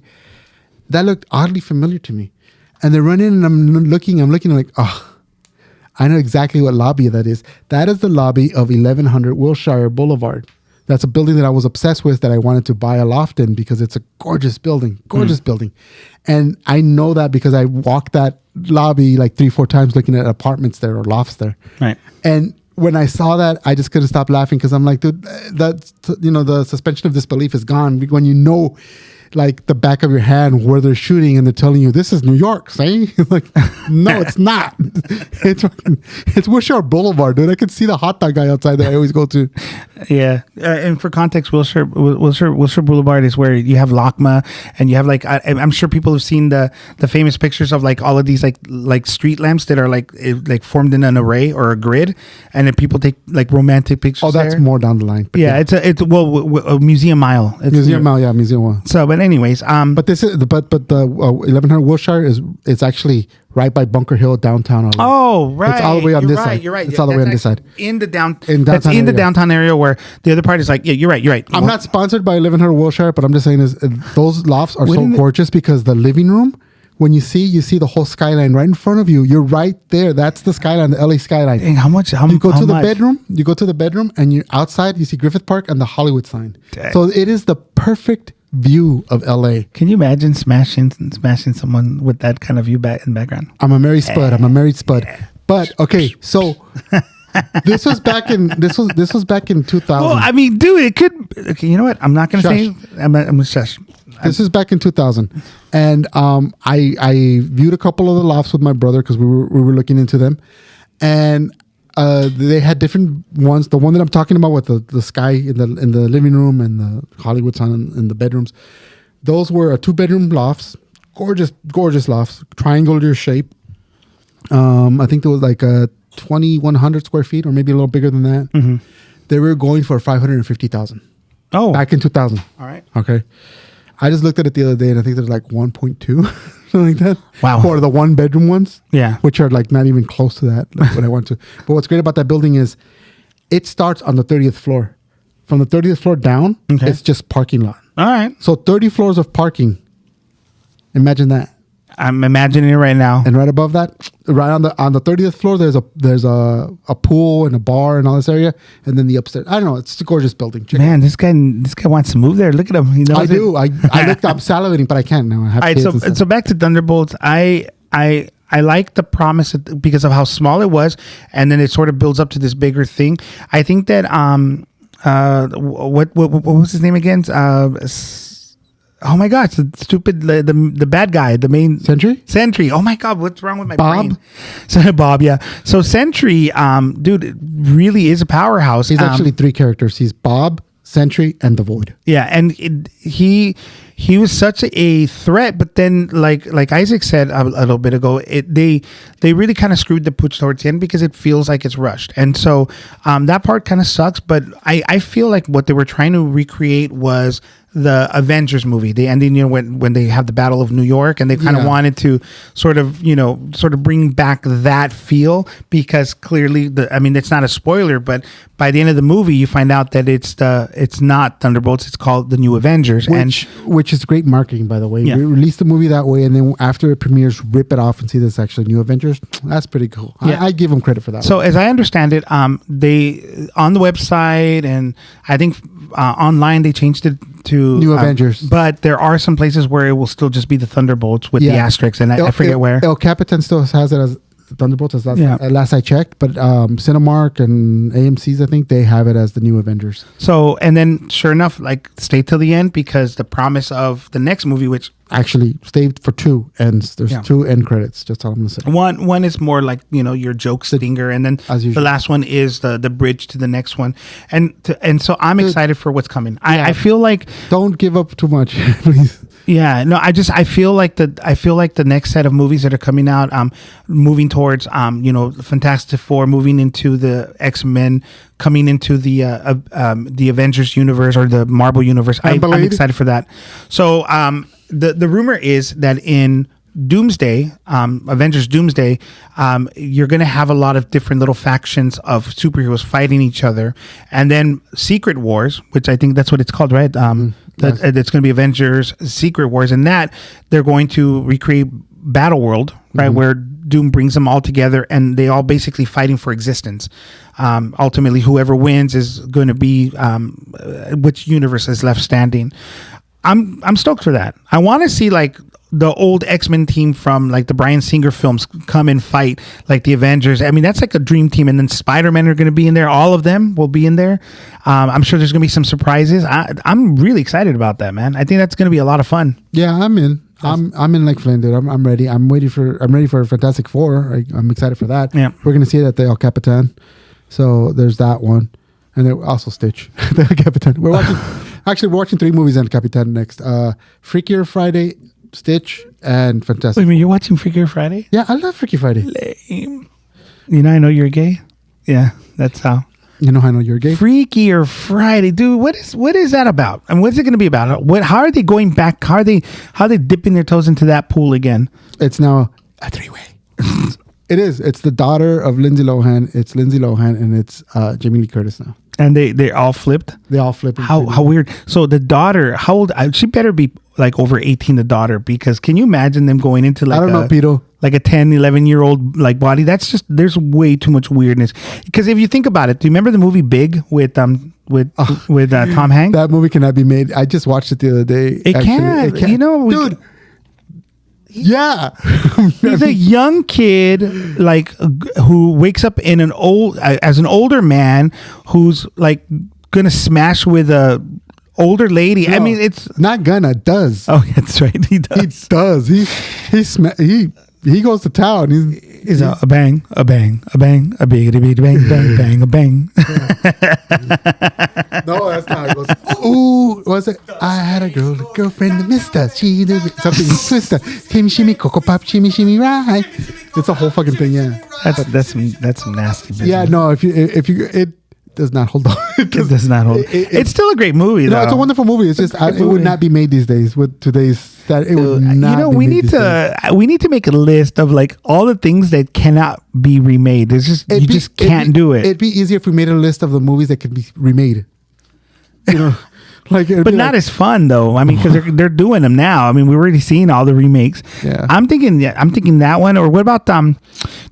that looked oddly familiar to me. And they run in, and I'm looking like, I know exactly what lobby that is. That is the lobby of 1100 Wilshire Boulevard. That's a building that I was obsessed with, that I wanted to buy a loft in because it's a gorgeous building. And I know that because I walked that lobby like 3-4 times looking at apartments there or lofts there. Right. And when I saw that, I just couldn't stop laughing because I'm like, dude, that's, the suspension of disbelief is gone when you know like the back of your hand where they're shooting and they're telling you this is New York, see? Like, no, it's not. It's Wilshire Boulevard, dude. I can see the hot dog guy outside that I always go to. Yeah, and for context, Wilshire Boulevard is where you have LACMA, and you have like I'm sure people have seen the famous pictures of like all of these like street lamps that are like formed in an array or a grid, and then people take like romantic pictures. Oh, that's more down the line. Yeah, it's a Museum Mile. Museum Mile. So, but anyways, but the 1100 Wilshire it's actually right by Bunker Hill downtown. Oh, right. It's all the way on this side. You're right. It's all the way on this side. In the downtown area where the other part is like, yeah, you're right. I'm not sponsored by 1100 Wilshire, but I'm just saying is those lofts are so gorgeous because the living room, when you see the whole skyline right in front of you. You're right there. That's the skyline, the LA skyline. Dang, how much? You go to the bedroom. You go to the bedroom, and you're outside. You see Griffith Park and the Hollywood sign. Dang. So it is the perfect view of LA. Can you imagine smashing someone with that kind of view in the background? I'm a married spud. Yeah. But okay, so this was back in 2000. Well, I mean, dude, it could. Okay, you know what? I'm not gonna say. I'm gonna shush. This is back in 2000, and I viewed a couple of the lofts with my brother because we were looking into them, and they had different ones. The one that I'm talking about with the sky in the living room and the Hollywood sign in the bedrooms, those were 2-bedroom lofts, gorgeous lofts, triangular shape. I think there was like 2,100 square feet, or maybe a little bigger than that. Mm-hmm. They were going for $550,000. Oh, back in 2000. All right. Okay. I just looked at it the other day, and I think there's like 1.2, something like that. Wow. For the 1-bedroom ones. Yeah. Which are like not even close to that, like what I want to. But what's great about that building is it starts on the 30th floor. From the 30th floor down, it's just parking lot. All right. So 30 floors of parking. Imagine that. I'm imagining it right now. And right above that, right on the 30th floor, there's a pool and a bar and all this area, and then the upstairs. I don't know. It's a gorgeous building. Man, this guy wants to move there. Look at him. He knows I do. I looked. I'm salivating, but I can't now. I have kids. All right. So back to Thunderbolts. I like the promise because of how small it was, and then it sort of builds up to this bigger thing. I think that what was his name again? Oh my gosh, the bad guy, the main Sentry. Oh my God, what's wrong with my brain? So Bob, yeah. So Sentry, dude, really is a powerhouse. He's actually 3 characters. He's Bob, Sentry, and the Void. Yeah, and he was such a threat, but then like Isaac said a little bit ago, they really kind of screwed the pooch towards the end because it feels like it's rushed, and so that part kind of sucks. But I feel like what they were trying to recreate was the Avengers movie, the ending, when they have the Battle of New York, and they kind of wanted to sort of bring back that feel, because clearly it's not a spoiler, but by the end of the movie you find out that it's not Thunderbolts, it's called the New Avengers, which is great marketing, by the way. Yeah. We released the movie that way, and then after it premieres, rip it off and see this actually New Avengers. That's pretty cool. Yeah. I give them credit for that. So as I understand it, they on the website, and I think online they changed it to New Avengers, but there are some places where it will still just be the Thunderbolts with the asterisks, and I forget where. Capitan still has it as Thunderbolts. As last I checked, but Cinemark and AMC's, I think they have it as the new Avengers. So, and then sure enough, like stay till the end because the promise of the next movie, which actually stayed for 2 ends. There's 2 end credits. Just all I'm gonna say. One is more like your joke stinger, and then the last one is the bridge to the next one, and so I'm excited for what's coming. I feel like don't give up too much, please. Yeah, no, I feel like the next set of movies that are coming out, moving towards Fantastic Four, moving into the X-Men, coming into the Avengers universe or the Marvel universe. I'm excited for that. So the rumor is that in Doomsday, Avengers Doomsday, you're going to have a lot of different little factions of superheroes fighting each other, and then Secret Wars, which I think that's what it's called, right? It's going to be Avengers Secret Wars, and that they're going to recreate Battle World, right, where Doom brings them all together, and they all basically fighting for existence. Ultimately, whoever wins is going to be which universe is left standing. I'm stoked for that. I want to see like the old X-Men team from like the Bryan Singer films come and fight like the Avengers. I mean, that's like a dream team. And then Spider-Man are going to be in there. All of them will be in there. I'm sure there's going to be some surprises. I'm really excited about that, man. I think that's going to be a lot of fun. Yeah, I'm in. I'm in like Flynn, dude. I'm ready. I'm ready for Fantastic Four. I'm excited for that. Yeah, we're going to see it at the El Capitan. So there's that one. And then also Stitch. The Capitan. We're watching 3 movies on Capitan next. Freakier Friday, Stitch, and Fantastic. Wait a minute, you're watching Freakier Friday? Yeah, I love Freaky Friday. Lame. I know you're gay. Yeah, that's how. You know how I know you're gay? Freakier Friday, dude. What is that about? And what's it going to be about? How are they going back? How are they dipping their toes into that pool again? It's now a 3-way. It is. It's the daughter of Lindsay Lohan. It's Lindsay Lohan, and it's Jamie Lee Curtis now. And they all flipped? They all flipped. How weird. So the daughter, how old? She better be like over 18, the daughter, because can you imagine them going into like, I don't know, Pito. Like a 10, 11-year-old like body? That's just, there's way too much weirdness. Because if you think about it, do you remember the movie Big with Tom Hanks? That movie cannot be made. I just watched it the other day. It can. Dude. Yeah. He's a young kid like who wakes up in as an older man who's like gonna smash with a older lady. No, I mean, it's not gonna, does. Oh, that's right. He does. He goes to town. He's a bang, a bang, a bang, a biggity bang, bang, bang, a bang. No, that's not how it goes. Ooh, was it? I had a girlfriend, Mister. She did something twister. Shimmy, shimmy, cocoa pop, shimmy, shimmy, right. It's a whole fucking thing, yeah. That's some nasty business. Yeah, no, if you it does not hold on. It does not hold. It's still a great movie, though. No, it's a wonderful movie. It's just it would not be made these days with today's. It would not. We need to make a list of like all the things that cannot be remade. There's just you just can't do it. It'd be easier if we made a list of the movies that can be remade. Like, but not as fun though. I mean, because they're doing them now. I mean, we're already seeing all the remakes. Yeah. I'm thinking that one. Or what about do you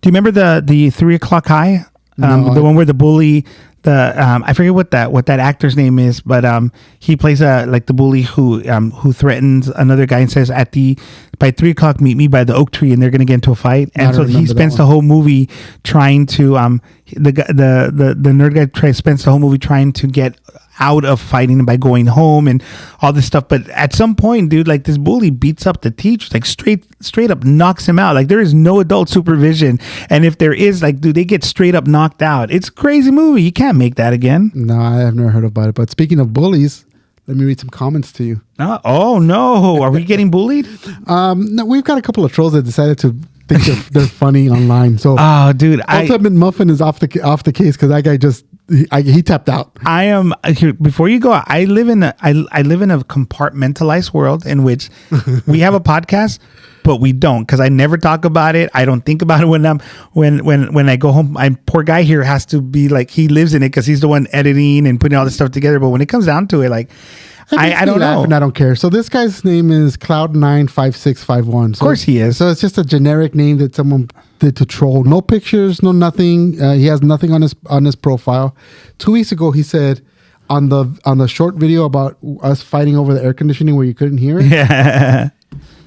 remember the 3 O'Clock High? The one where the bully. I forget what that actor's name is, but he plays like the bully who threatens another guy and says by 3 o'clock meet me by the oak tree, and they're gonna get into a fight. And so he spends the whole movie trying to the nerd guy spends the whole movie trying to get out of fighting by going home and all this stuff. But at some point, dude, like this bully beats up the teacher, like straight up knocks him out. Like there is no adult supervision, and if there is, like, dude, they get straight up knocked out. It's a crazy movie. You can't make that again. No, I have never heard about it. But speaking of bullies, let me read some comments to you. Oh no, are we getting bullied? No, we've got a couple of trolls that decided to think they're funny online. So, dude, Ultimate Muffin is off the case because that guy just he tapped out. I am here before you go. I live in a compartmentalized world in which we have a podcast, but we don't, because I never talk about it. I don't think about it when I go home. Poor guy here has to be like, he lives in it because he's the one editing and putting all this stuff together. But when it comes down to it, like, I don't know. And I don't care. So this guy's name is Cloud95651. So, of course he is. So it's just a generic name that someone did to troll. No pictures, no nothing. He has nothing on his profile. 2 weeks ago, he said on the short video about us fighting over the air conditioning where you couldn't hear it. Yeah.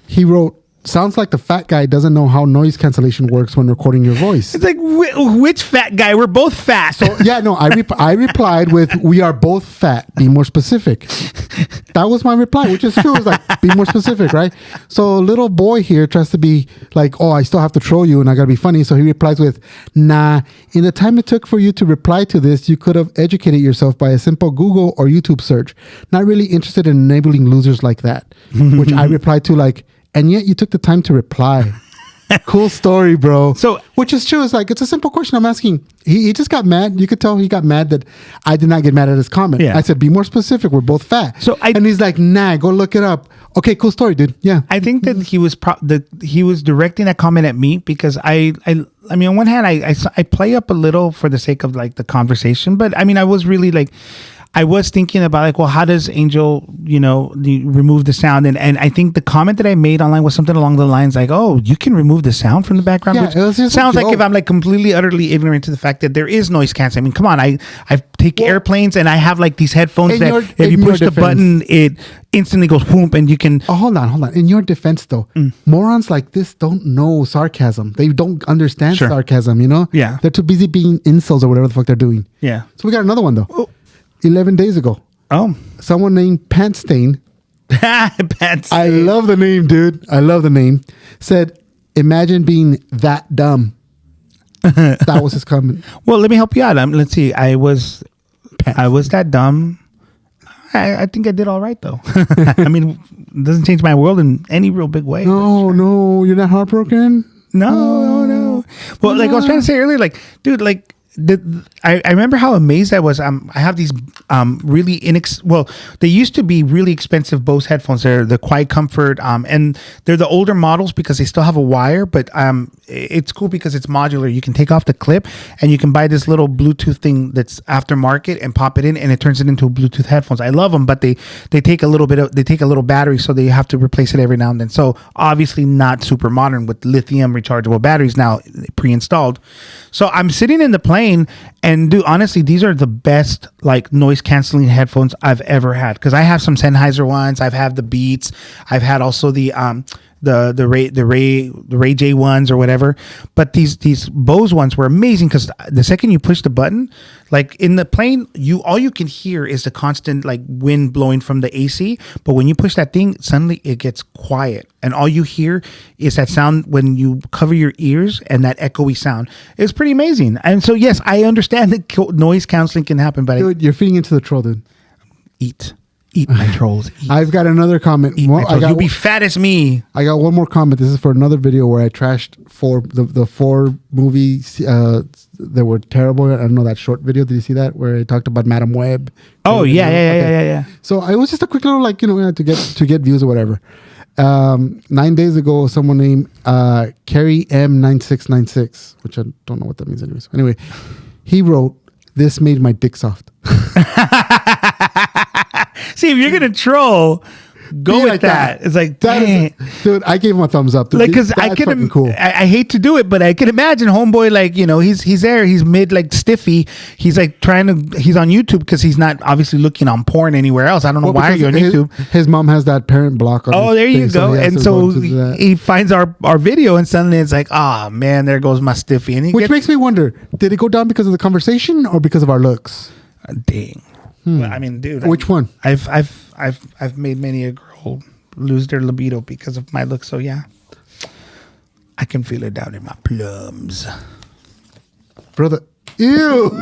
He wrote, sounds like the fat guy doesn't know how noise cancellation works when recording your voice. It's like, which fat guy? We're both fat. So, yeah, no, I replied with, we are both fat. Be more specific. That was my reply, which is true. It's like, be more specific, right? So little boy here tries to be like, oh, I still have to troll you and I got to be funny. So he replies with, nah, in the time it took for you to reply to this, you could have educated yourself by a simple Google or YouTube search. Not really interested in enabling losers like that. Which I replied to like, and yet you took the time to reply. Cool story, bro. So, which is true. It's like, it's a simple question I'm asking. He just got mad. You could tell he got mad that I did not get mad at his comment. Yeah. I said, be more specific. We're both fat. And he's like, nah, go look it up. Okay, cool story, dude. Yeah. I think that he was directing that comment at me because I mean, on one hand, I play up a little for the sake of like the conversation, but I mean, I was really like, I was thinking about like, well, how does Angel, remove the sound? And I think the comment that I made online was something along the lines like, oh, you can remove the sound from the background. Yeah, it was just sounds like if I'm like completely, utterly ignorant to the fact that there is noise canceling. I mean, come on, I take airplanes and I have like these headphones that if you push the button, it instantly goes whoop and you can. Oh, hold on. In your defense, though, morons like this don't know sarcasm. They don't understand sarcasm, Yeah. They're too busy being incels or whatever the fuck they're doing. Yeah. So we got another one, though. Oh. 11 days ago. Oh. Someone named Pantstain. Pantstain. I love the name, dude. I love the name. Said, imagine being that dumb. That was his comment. Well, let me help you out. Let's see. I was that dumb. I think I did all right, though. I mean, it doesn't change my world in any real big way. No. You're not heartbroken? No. Well, like I was trying to say earlier, like, dude, like, I remember how amazed I was. I have these really they used to be really expensive Bose headphones. They're the Quiet Comfort, and they're the older models because they still have a wire. But it's cool because it's modular. You can take off the clip and you can buy this little Bluetooth thing that's aftermarket and pop it in, and it turns it into Bluetooth headphones. I love them, but they take a little battery, so they have to replace it every now and then. So obviously not super modern with lithium rechargeable batteries now pre-installed. So I'm sitting in the plane and dude, honestly, these are the best like noise canceling headphones I've ever had because I have some Sennheiser ones. I've had the Beats. I've had also the Ray J ones or whatever. But these Bose ones were amazing because the second you push the button, like in the plane, all you can hear is the constant like wind blowing from the AC. But when you push that thing, suddenly it gets quiet. And all you hear is that sound when you cover your ears and that echoey sound. It's pretty amazing. And so, yes, I understand that noise canceling can happen, but dude, you're feeding into the troll, dude. Eat my trolls. Eat. I've got another comment. You'll be fat as me. I got one more comment. This is for another video where I trashed the four movies that were terrible. I don't know that short video. Did you see that where I talked about Madam Web? Oh yeah. So it was just a quick little like to get views or whatever. 9 days ago, someone named Carrie M9696, which I don't know what that means anyways. Anyway, he wrote, "This made my dick soft." See, if you're gonna troll, go with that. It's like, dang. Dude, I gave him a thumbs up. Dude. Like, because I can, cool. I hate to do it, but I can imagine homeboy, like, he's there, he's mid like stiffy. He's like he's on YouTube because he's not obviously looking on porn anywhere else. I don't know why are you on YouTube. His mom has that parent block. Oh, there you go. And so he finds our video and suddenly it's like, man, there goes my stiffy. And which makes me wonder, did it go down because of the conversation or because of our looks? Dang. Well, I mean, dude. Which one? I've made many a girl lose their libido because of my look. So yeah, I can feel it down in my plums, brother. Ew.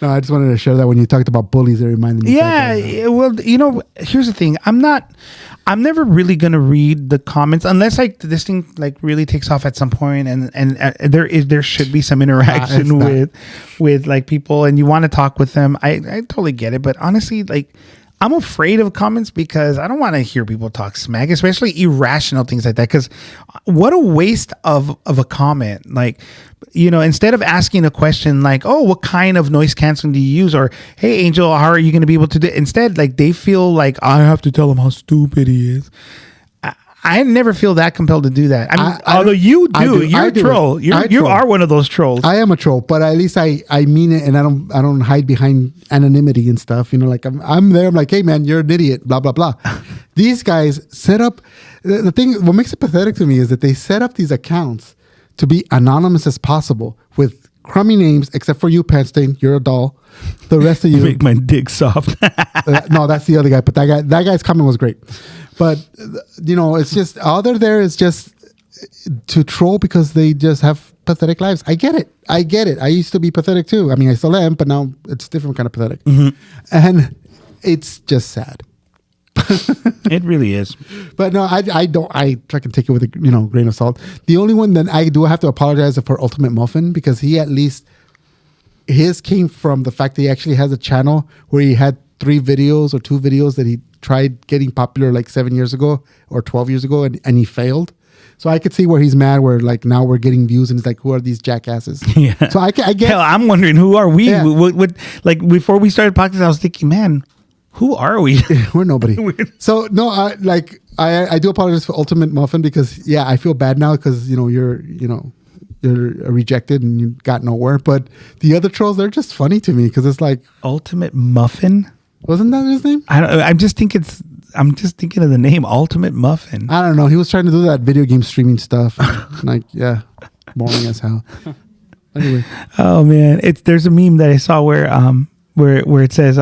No, I just wanted to share that when you talked about bullies. It reminded me. Yeah. Well, here's the thing. I'm never really gonna read the comments unless like this thing like really takes off at some point, and there should be some interaction with like people, and you want to talk with them. I totally get it, but honestly, like I'm afraid of comments because I don't want to hear people talk smack, especially irrational things like that. Because what a waste of a comment. Like, instead of asking a question like, "Oh, what kind of noise canceling do you use?" or "Hey, Angel, how are you going to be able to do?" Instead, like they feel like I have to tell them how stupid he is. I never feel that compelled to do that. I mean, although you do, you're a troll. You are one of those trolls. I am a troll, but at least I mean it, and I don't hide behind anonymity and stuff. Like I'm there. I'm like, hey man, you're an idiot. Blah blah blah. These guys set up the thing. What makes it pathetic to me is that they set up these accounts to be anonymous as possible with crummy names, except for you, Pantstain. You're a doll. The rest of you make my dick soft. No, that's the other guy. But that guy's comment was great. But it's just other there is just to troll because they just have pathetic lives. I get it. I used to be pathetic too. I mean, I still am, but now it's different kind of pathetic. And it's just sad. It really is. But no, I don't. I try to take it with a grain of salt. The only one that I do have to apologize for Ultimate Muffin, because he at least his came from the fact that he actually has a channel where he had 3 videos or 2 videos that he tried getting popular like 7 years ago or 12 years ago, and he failed. So I could see where he's mad, where like now we're getting views and he's like, who are these jackasses? Yeah. So I get. Hell, I'm wondering, who are we? Yeah. What, like before we started podcast, I was thinking, man, who are we? We're nobody. So no, I do apologize for Ultimate Muffin, because I feel bad now because you're rejected and you got nowhere. But the other trolls, they're just funny to me because it's like Ultimate Muffin. Wasn't that his name? I'm just thinking of the name Ultimate Muffin. I don't know. He was trying to do that video game streaming stuff. Boring as hell. Anyway. Oh man, there's a meme that I saw where it says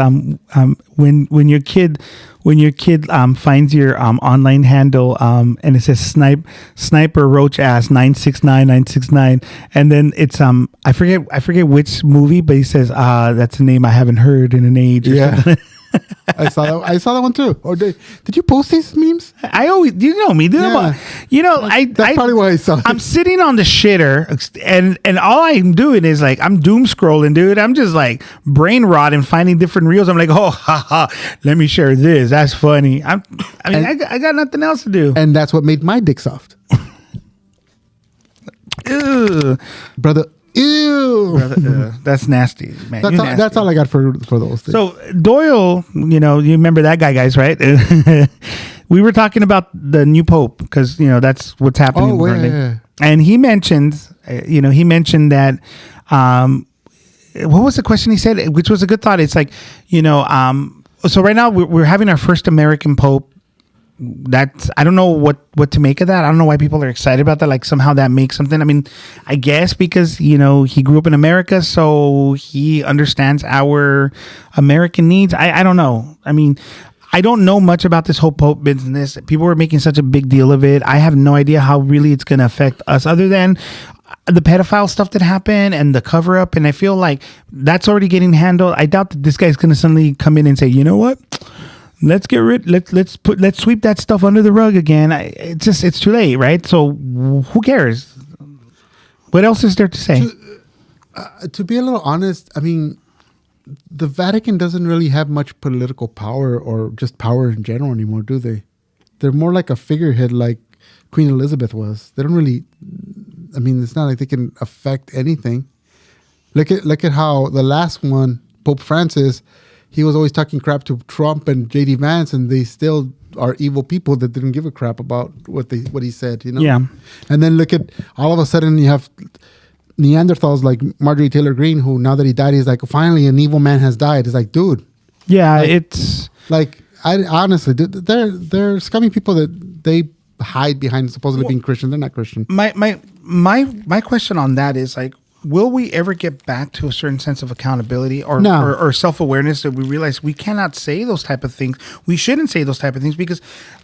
when your kid finds your online handle and it says sniper roach ass 969 and then it's I forget which movie, but he says that's a name I haven't heard in an age. Yeah. I saw that one too. Or did you post these memes? I always, you know me, dude. Yeah. That's probably why I saw it. I'm sitting on the shitter and all I'm doing is like, I'm doom scrolling, dude. I'm just like brain rot and finding different reels. I'm like, oh, let me share this. That's funny. I got nothing else to do. And that's what made my dick soft. Ew. Brother. Ew. That's nasty, man. That's all I got for those things. So Doyle, you remember that guy, guys, right? We were talking about the new pope because that's what's happening. Oh, yeah. And he mentioned, that. What was the question he said? Which was a good thought. It's like, so right now we're having our first American pope. I don't know what to make of that. I don't know why people are excited about that. Like somehow that makes something. I mean, I guess because, he grew up in America, so he understands our American needs. I don't know. I mean, I don't know much about this whole Pope business. People are making such a big deal of it. I have no idea how really it's going to affect us other than the pedophile stuff that happened and the cover up. And I feel like that's already getting handled. I doubt that this guy's going to suddenly come in and say, you know what? Let's sweep that stuff under the rug again. It's too late, right? So who cares? What else is there to say? To be a little honest, I mean, the Vatican doesn't really have much political power or just power in general anymore, do they? They're more like a figurehead like Queen Elizabeth was. They don't really, I mean, it's not like they can affect anything. Look at how the last one, Pope Francis, he was always talking crap to Trump and J.D. Vance, and they still are evil people that didn't give a crap about what he said, Yeah. And then look at, all of a sudden you have Neanderthals like Marjorie Taylor Greene, who now that he died, he's like, finally an evil man has died. It's like, dude. Yeah, it's like, I honestly, they're scummy people that they hide behind supposedly being Christian. They're not Christian. My question on that is like, will we ever get back to a certain sense of accountability or self-awareness that we realize we cannot say those type of things? We shouldn't say those type of things because,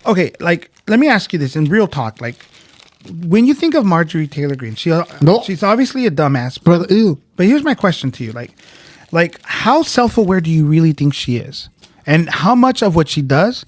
okay, like, let me ask you this in real talk. Like, when you think of Marjorie Taylor Greene, she's obviously a dumbass. Brother, ew. But here's my question to you. Like, how self-aware do you really think she is? And how much of what she does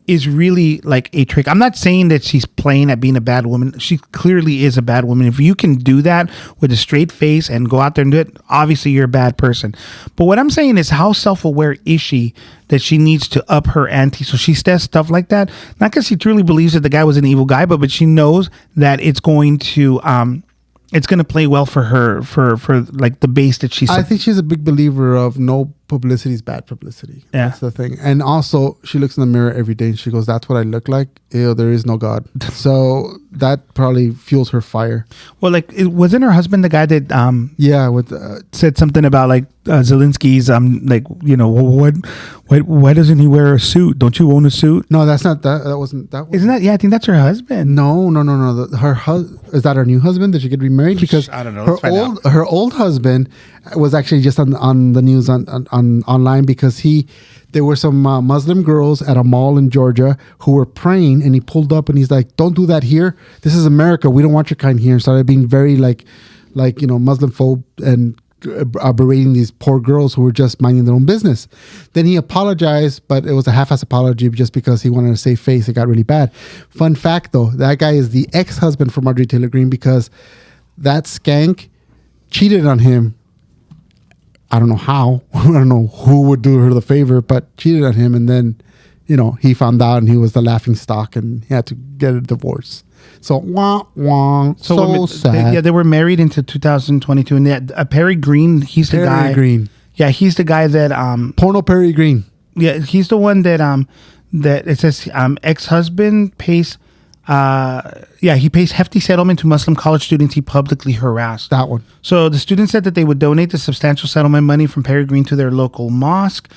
is really like a trick? I'm not saying that she's playing at being a bad woman. She clearly is a bad woman. If you can do that with a straight face and go out there and do it, obviously you're a bad person. But what I'm saying is, how self-aware is she that she needs to up her ante? So she says stuff like that, not because she truly believes that the guy was an evil guy, but she knows that it's going to play well for her, for like the base that she's. I think she's a big believer of no publicity is bad publicity. Yeah. That's the thing. And also, she looks in the mirror every day and she goes, "That's what I look like. Ew, there is no God." So that probably fuels her fire. Well, like, wasn't her husband the guy that Yeah, with said something about like Zelensky's like, you know, why doesn't he wear a suit? Don't you own a suit? no, that's not that. That wasn't that. Isn't that? Yeah, I think that's her husband. No. Is that her new husband? Did she get remarried? Because I don't know. Her Let's find her old husband was actually just on the news on online because there were some Muslim girls at a mall in Georgia who were praying, and he pulled up and he's like, "Don't do that here. This is America. We don't want your kind here." And started being very like Muslim phobe and berating these poor girls who were just minding their own business. Then he apologized, but it was a half-ass apology just because he wanted to save face. It got really bad. Fun fact, though, that guy is the ex-husband for Marjorie Taylor Greene because that skank cheated on him. I don't know how. I don't know who would do her the favor, but cheated on him. And then, he found out and he was the laughing stock and he had to get a divorce. So, so sad. They were married into 2022. And they had, Perry Green, he's the guy. Perry Green. Yeah, he's the guy that... Porno Perry Green. Yeah, he's the one that it says ex-husband pays... he pays hefty settlement to Muslim college students he publicly harassed. That one. So the students said that they would donate the substantial settlement money from Perry Green to their local mosque.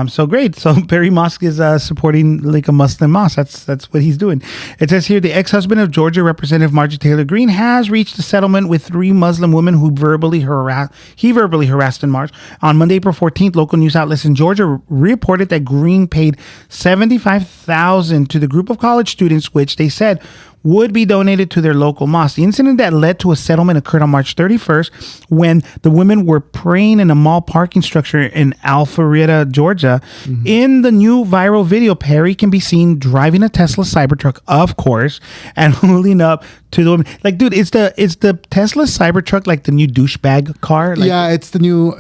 So great. So Perry Mosque is supporting like a Muslim mosque. That's what he's doing. It says here the ex-husband of Georgia Representative Marjorie Taylor Greene has reached a settlement with 3 Muslim women who verbally harassed in March. On Monday, April 14th, local news outlets in Georgia reported that Greene paid $75,000 to the group of college students, which they said would be donated to their local mosque. The incident that led to a settlement occurred on March 31st when the women were praying in a mall parking structure in Alpharetta, Georgia. Mm-hmm. In the new viral video, Perry can be seen driving a Tesla Cybertruck, of course, and holding up to the women. Like, dude, is the Tesla Cybertruck like the new douchebag car? Like, yeah, it's the new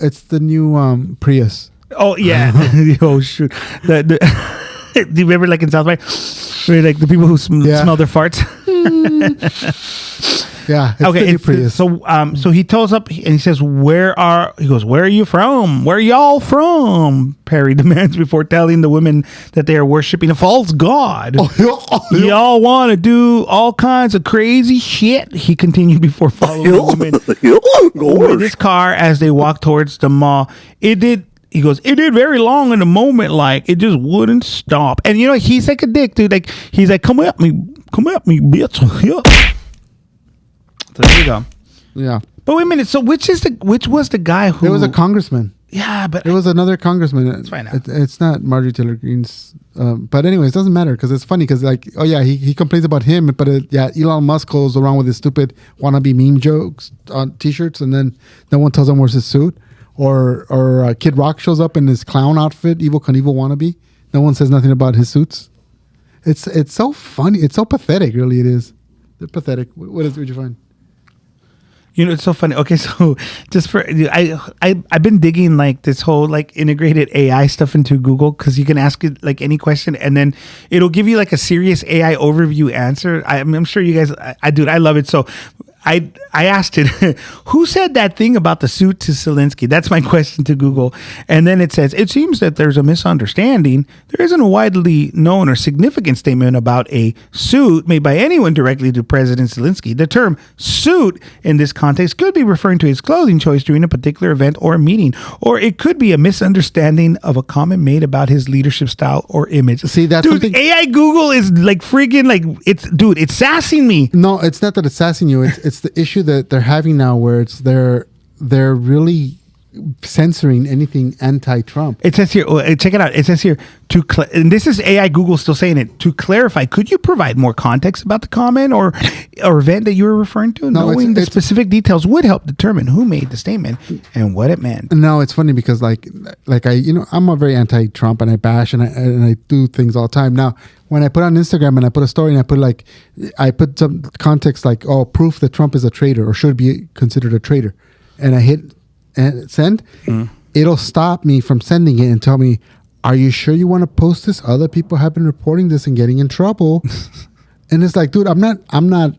Prius. Oh yeah. Oh shoot. Do you remember like in South by? Where, like the people who smell their farts. Yeah. Okay. So he tells up and he says, "Where are you from? Where are y'all from?" Perry demands before telling the women that they are worshiping a false god. Y'all want to do all kinds of crazy shit. He continued before following the women with his car as they walked towards the mall. He goes, "It did very long in the moment, like it just wouldn't stop." And he's like a dick, dude. Like he's like, "Come at me, bitch." Yeah. So there you go. Yeah. But wait a minute. So which was the guy who? It was a congressman. Yeah, but it was another congressman. Let's find out. It's not Marjorie Taylor Greene's. But anyways, it doesn't matter because it's funny because he complains about him, but Elon Musk goes around with his stupid wannabe meme jokes on T-shirts, and then no one tells him where's his suit. Or Kid Rock shows up in his clown outfit, Evel Knievel wannabe. No one says nothing about his suits. It's so funny. It's so pathetic, really. It is. They're pathetic. What did you find? It's so funny. Okay, so just for I've been digging like this whole like integrated AI stuff into Google because you can ask it like any question and then it'll give you like a serious AI overview answer. I'm sure you guys, I love it. So I asked it, who said that thing about the suit to Zelensky? That's my question to Google. And then it says, it seems that there's a misunderstanding. There isn't a widely known or significant statement about a suit made by anyone directly to President Zelensky. The term suit in this context could be referring to his clothing choice during a particular event or meeting, or it could be a misunderstanding of a comment made about his leadership style or image. See, that's dude, AI Google is like freaking like, it's sassing me. No, it's not that it's sassing you. It's the issue that they're having now where it's they're really censoring anything anti-Trump. It says here, check it out. It says here, and this is AI Google still saying it, to clarify, could you provide more context about the comment or event that you were referring to? No, knowing the specific details would help determine who made the statement and what it meant. No, it's funny because like I'm a very anti-Trump and I bash and I do things all the time. Now, when I put on Instagram and I put a story and I put some context like, proof that Trump is a traitor or should be considered a traitor, and I hit and send, it'll stop me from sending it and tell me, are you sure you want to post this? Other people have been reporting this and getting in trouble. And it's like, dude, I don't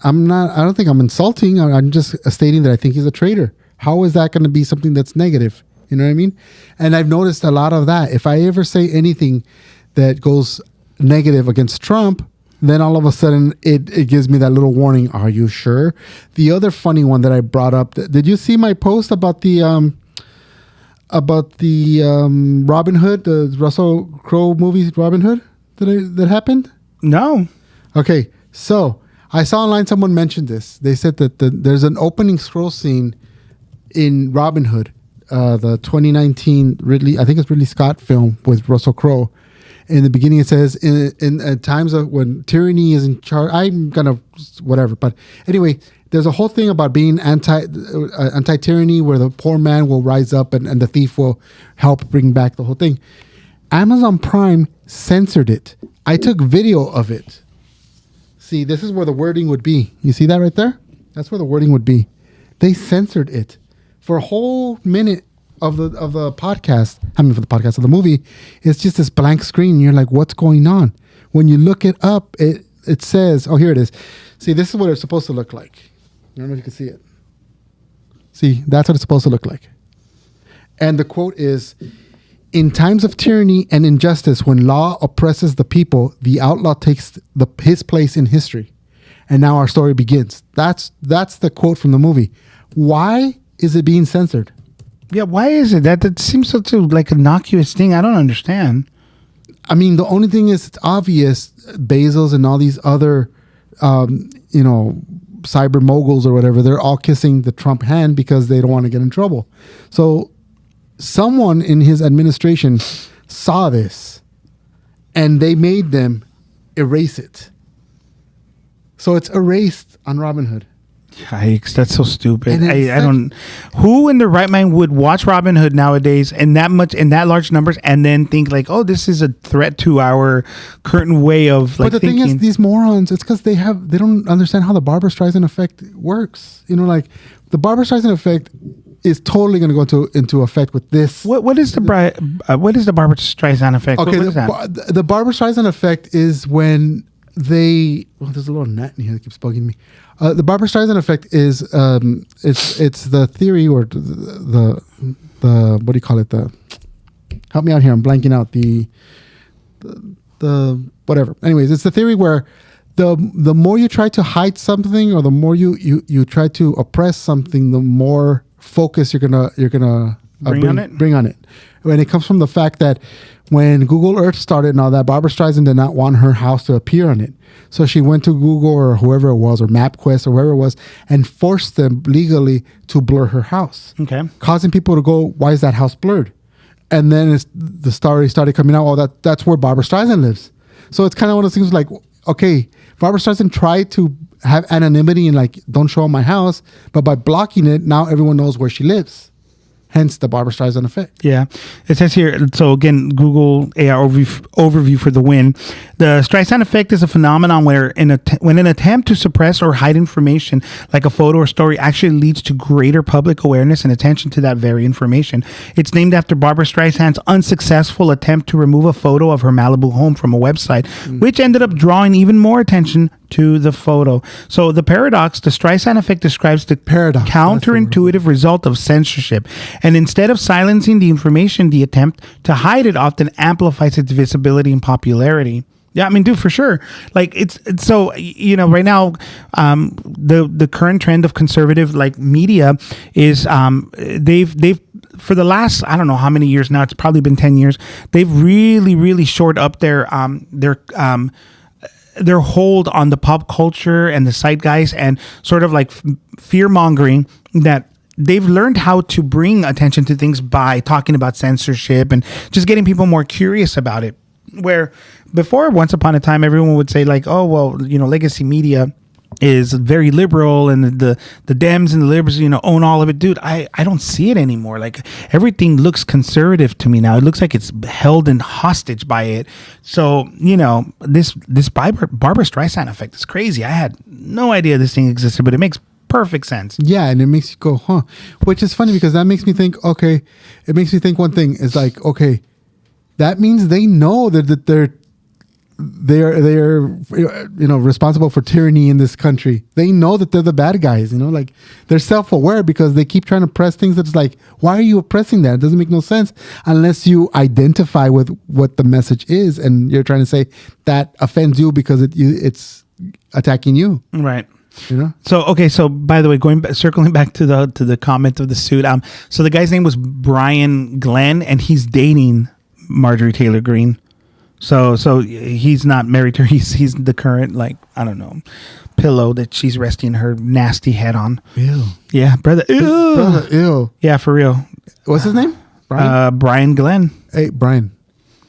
think I'm insulting. I'm just stating that I think he's a traitor. How is that going to be something that's negative? You know what I mean? And I've noticed a lot of that. If I ever say anything that goes negative against Trump, then all of a sudden it gives me that little warning. Are you sure? The other funny one that I brought up, did you see my post about the Robin Hood, the Russell Crowe movie Robin Hood that happened? No. Okay, so I saw online someone mentioned this. They said that there's an opening scroll scene in Robin Hood, the 2019 Ridley Scott film with Russell Crowe. In the beginning, it says, in times of when tyranny is in charge, I'm gonna whatever. But anyway, there's a whole thing about being anti-tyranny, where the poor man will rise up and the thief will help bring back the whole thing. Amazon Prime censored it. I took video of it. See, this is where the wording would be. You see that right there? That's where the wording would be. They censored it for a whole minute of the podcast. I mean, for the podcast of the movie, it's just this blank screen. You're like, what's going on? When you look it up, it says, oh, here it is. See, this is what it's supposed to look like. I don't know if you can see it. See, that's what it's supposed to look like. And the quote is, in times of tyranny and injustice, when law oppresses the people, the outlaw takes his place in history. And now our story begins. That's the quote from the movie. Why is it being censored? Yeah, why is it? That seems such a like innocuous thing. I don't understand. I mean, the only thing is, it's obvious. Bezos and all these other, cyber moguls or whatever, they're all kissing the Trump hand because they don't want to get in trouble. So someone in his administration saw this and they made them erase it. So it's erased on Robinhood. Yikes, that's so stupid. I don't. Who in their right mind would watch Robin Hood nowadays in that large numbers and then think like, oh, this is a threat to our current way of like. But the thing is, these morons, it's because they don't understand how the Barbra Streisand effect works. You know, like the Barbra Streisand effect is totally going to go into effect with this. What is the Barbra Streisand effect? Okay, what is that? The Barbra Streisand effect is when there's a little gnat in here that keeps bugging me. The Barbra Streisand effect is it's the theory or the what do you call it? Help me out here. I'm blanking out the whatever. Anyways, it's the theory where the more you try to hide something or the more you try to oppress something, the more focus you're gonna bring on it. And it comes from the fact that when Google Earth started and all that, Barbra Streisand did not want her house to appear on it. So she went to Google or whoever it was, or MapQuest or whoever it was, and forced them legally to blur her house. Okay. Causing people to go, why is that house blurred? And then the story started coming out, oh, that's where Barbra Streisand lives. So it's kind of one of those things like, okay, Barbra Streisand tried to have anonymity and like, don't show my house, but by blocking it, now everyone knows where she lives. Hence the Barbra Streisand effect. Yeah. It says here, so again, Google AI overview for the win. The Streisand effect is a phenomenon where when an attempt to suppress or hide information, like a photo or story, actually leads to greater public awareness and attention to that very information. It's named after Barbra Streisand's unsuccessful attempt to remove a photo of her Malibu home from a website, which ended up drawing even more attention to the photo. So the Streisand effect describes the counterintuitive result of censorship. And instead of silencing the information, the attempt to hide it often amplifies its visibility and popularity. Yeah, I mean, dude, for sure. Like it's so, right now, the current trend of conservative like media is they've for the last, I don't know how many years now, it's probably been 10 years, they've really, really shored up their hold on the pop culture and the zeitgeist and sort of like fear mongering that they've learned how to bring attention to things by talking about censorship and just getting people more curious about it. Where before, once upon a time, everyone would say like, oh, well, legacy media is very liberal and the Dems and the liberals, own all of it. Dude, I don't see it anymore. Like everything looks conservative to me now. It looks like it's held in hostage by it. So, this Barbra Streisand effect is crazy. I had no idea this thing existed, but it makes perfect sense. Yeah, and it makes you go, huh? Which is funny because that makes me think, okay, it makes me think one thing is like, okay, that means they know that they're they're responsible for tyranny in this country. They know that they're the bad guys. Like they're self-aware because they keep trying to press things that's like, why are you oppressing that? It doesn't make no sense unless you identify with what the message is and you're trying to say that offends you because it's attacking you. Right. So okay. So by the way, circling back to the comment of the suit. So the guy's name was Brian Glenn, and he's dating Marjorie Taylor Greene. So he's not married to her. He's the current, like, I don't know, pillow that she's resting her nasty head on. Ew. Yeah, brother. Ew. Brother, ew. Yeah, for real. What's his name? Brian Glenn. Hey, Brian.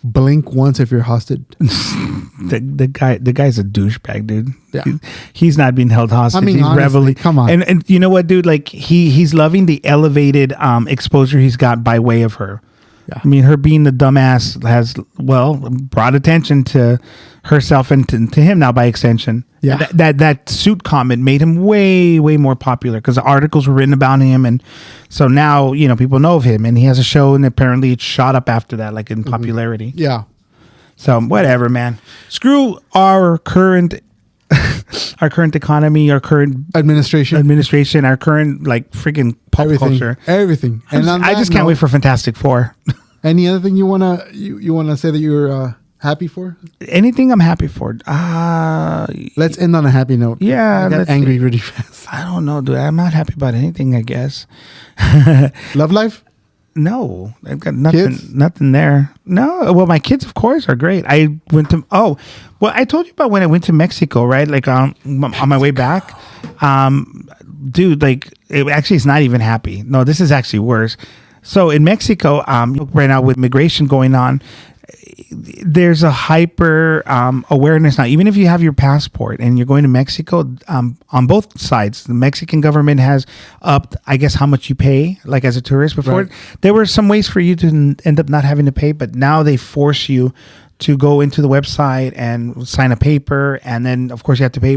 Blink once if you're hostage. The guy's a douchebag, dude. Yeah. He's not being held hostage. I mean, he's honestly, reveling. come on. And you know what, dude? Like he's loving the elevated exposure he's got by way of her. Yeah. I mean, her being the dumbass has, brought attention to herself and to him now by extension. Yeah. That suit comment made him way, way more popular because the articles were written about him. And so now, people know of him and he has a show and apparently it shot up after that, like in popularity. Yeah. So whatever, man. Screw our current economy, our current administration, our current like freaking pop culture, everything. And I just can't wait for Fantastic Four. Any other thing you wanna say that you're happy for? Anything I'm happy for. Let's end on a happy note. Yeah, I got angry really fast. I don't know, dude. I'm not happy about anything, I guess. Love life? No, I've got nothing. Kids? Nothing there. No, well, my kids, of course, are great. I went to. I told you about when I went to Mexico, right? Like on my way back, dude. Like it's not even happy. No, this is actually worse. So in Mexico, right now with migration going on, there's a hyper awareness now. Even if you have your passport and you're going to Mexico, on both sides, the Mexican government has upped, I guess, how much you pay, like as a tourist. Before, right. There were some ways for you to end up not having to pay, but now they force you to go into the website and sign a paper, and then of course you have to pay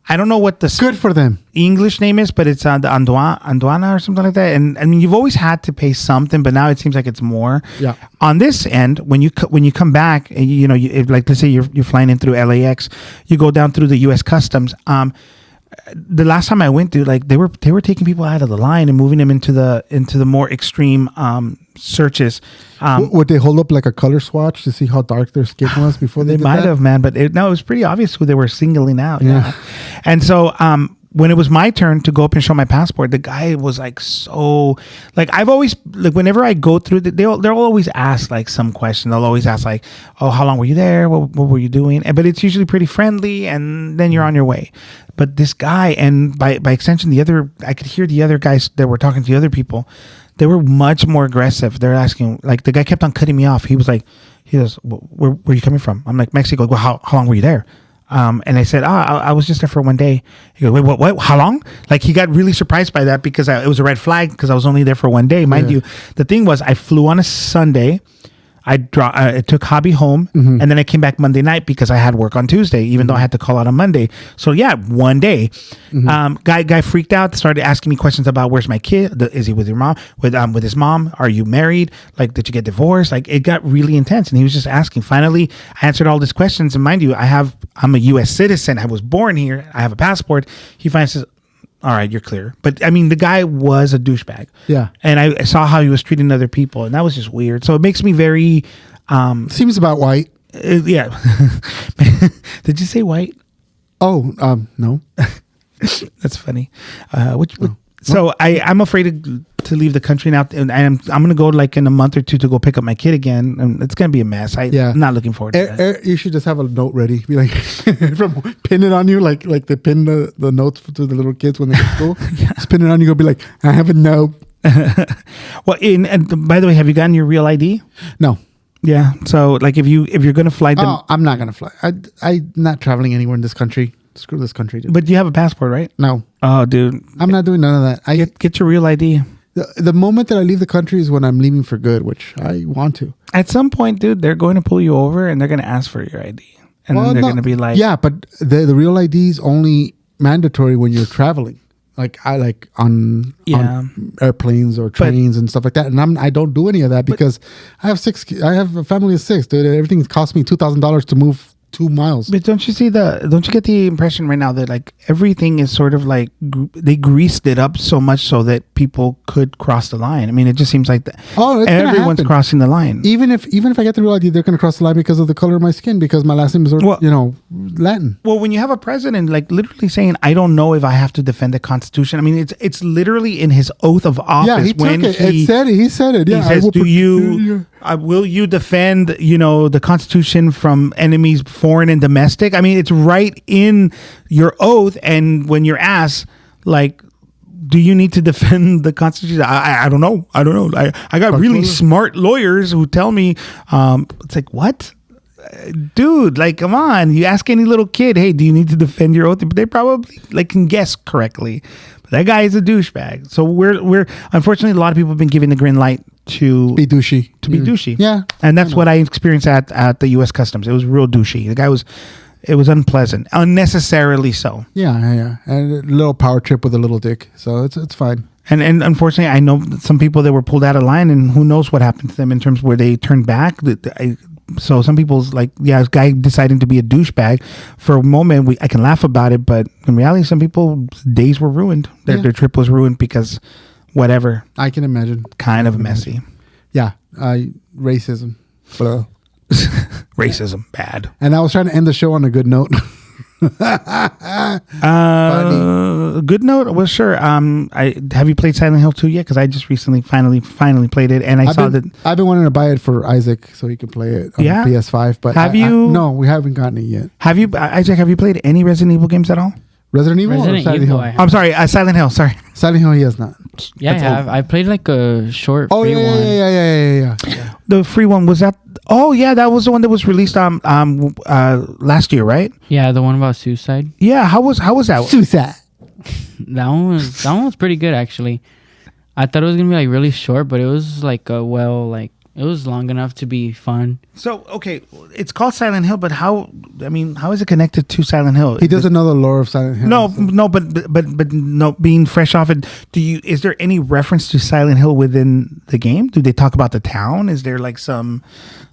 I don't know what the good for them English name is, but it's the Anduana or something like that. And I mean, you've always had to pay something, but now it seems like it's more. Yeah. On this end, when you come back, like let's say you're flying in through LAX, you go down through the U.S. Customs. The last time I went through, like they were taking people out of the line and moving them into the more extreme searches. Would they hold up like a color swatch to see how dark their skin was before they might have, man, but it was pretty obvious who they were singling out. Yeah. And so when it was my turn to go up and show my passport, the guy was like, so like I've always like whenever I go through they'll always ask like some question. They'll always ask like, oh, how long were you there? What were you doing? But it's usually pretty friendly, and then you're on your way. But this guy, and by extension, I could hear the other guys that were talking to the other people. They were much more aggressive. They're asking, like, the guy kept on cutting me off. He goes, where are you coming from? I'm like, Mexico. Well, how long were you there? And I said, I was just there for one day. He goes, wait, what? How long? Like, he got really surprised by that because it was a red flag because I was only there for one day. Mind you, the thing was, I flew on a Sunday. I took hobby home, and then I came back Monday night because I had work on Tuesday, even though I had to call out on Monday. So yeah, one day. Guy freaked out, started asking me questions about where's my kid? Is he with your mom? With his mom? Are you married? Like, did you get divorced? Like, it got really intense, and he was just asking. Finally, I answered all these questions, and mind you, I'm a U.S. citizen. I was born here. I have a passport. He finally says, all right, you're clear. But I mean, the guy was a douchebag. Yeah. And I saw how he was treating other people, and that was just weird. So it makes me very... seems about white. Yeah. Did you say white? Oh, no. That's funny. So I'm afraid to leave the country now, and I'm going to go like in a month or two to go pick up my kid again, and it's going to be a mess. I'm not looking forward to that. You should just have a note ready. Be like, pin it on you, like they pin the notes to the little kids when they go to school. Just pin it on you. Go be like, I have a note. Well, and by the way, have you gotten your real ID? No. Yeah. So like if you're going to fly them, I'm not going to fly. I'm not traveling anywhere in this country. Screw this country, dude. But you have a passport, right? No. Oh, dude. I'm not doing none of that. Get your real ID. The moment that I leave the country is when I'm leaving for good, which I want to. At some point, dude, they're going to pull you over and they're going to ask for your ID. And then they're going to be like... Yeah, but the real ID is only mandatory when you're traveling. Like on airplanes or trains and stuff like that. And I don't do any of that because I have a family of 6, dude. Everything cost me $2,000 to move 2 miles. But don't you get the impression right now that like everything is sort of like they greased it up so much so that people could cross the line? I mean, it just seems like that. Oh, it's everyone's crossing the line. Even if I get the real idea, they're going to cross the line because of the color of my skin, because my last name is Latin. Well, when you have a president like literally saying, "I don't know if I have to defend the Constitution," I mean, it's literally in his oath of office. Yeah, he said it. Yeah, he says, will you defend, the Constitution from enemies, foreign and domestic? I mean, it's right in your oath. And when you're asked, like, do you need to defend the Constitution? I don't know. I got really smart lawyers who tell me, it's like, what? Dude, like, come on. You ask any little kid, hey, do you need to defend your oath? They probably can guess correctly. But that guy is a douchebag. So we're unfortunately, a lot of people have been giving the green light to be douchey. Yeah. And that's what I experienced at the U.S. Customs. It was real douchey. The guy it was unpleasant, unnecessarily so. Yeah. And a little power trip with a little dick. So it's fine. And unfortunately, I know some people that were pulled out of line, and who knows what happened to them in terms of where they turned back. So some people's like, this guy deciding to be a douchebag for a moment. I can laugh about it, but in reality, some people's days were ruined. Their trip was ruined because whatever. I can imagine. Kind of messy. Yeah. Racism. Blah. Racism. Bad. And I was trying to end the show on a good note. Good note. Well, sure. Have you played Silent Hill 2 yet? Because I just recently finally played it, and I've been wanting to buy it for Isaac so he can play it on PS5. But no, we haven't gotten it yet. Have you, Isaac? Have you played any Resident Evil games at all? Resident Evil or Silent Hill? I'm sorry, Silent Hill. Sorry, Silent Hill. He has not. Yeah, I have. I played like a short. Oh, free one. Yeah. The free one was that. Oh yeah, that was the one that was released last year, right? Yeah, the one about suicide. Yeah, how was that? Suicide. That one was pretty good actually. I thought it was gonna be like really short, but it was like it was long enough to be fun. So okay, it's called Silent Hill, but how is it connected to Silent Hill? He doesn't know the lore of Silent Hill. No, but no, being fresh off it, is there any reference to Silent Hill within the game? Do they talk about the town? Is there like some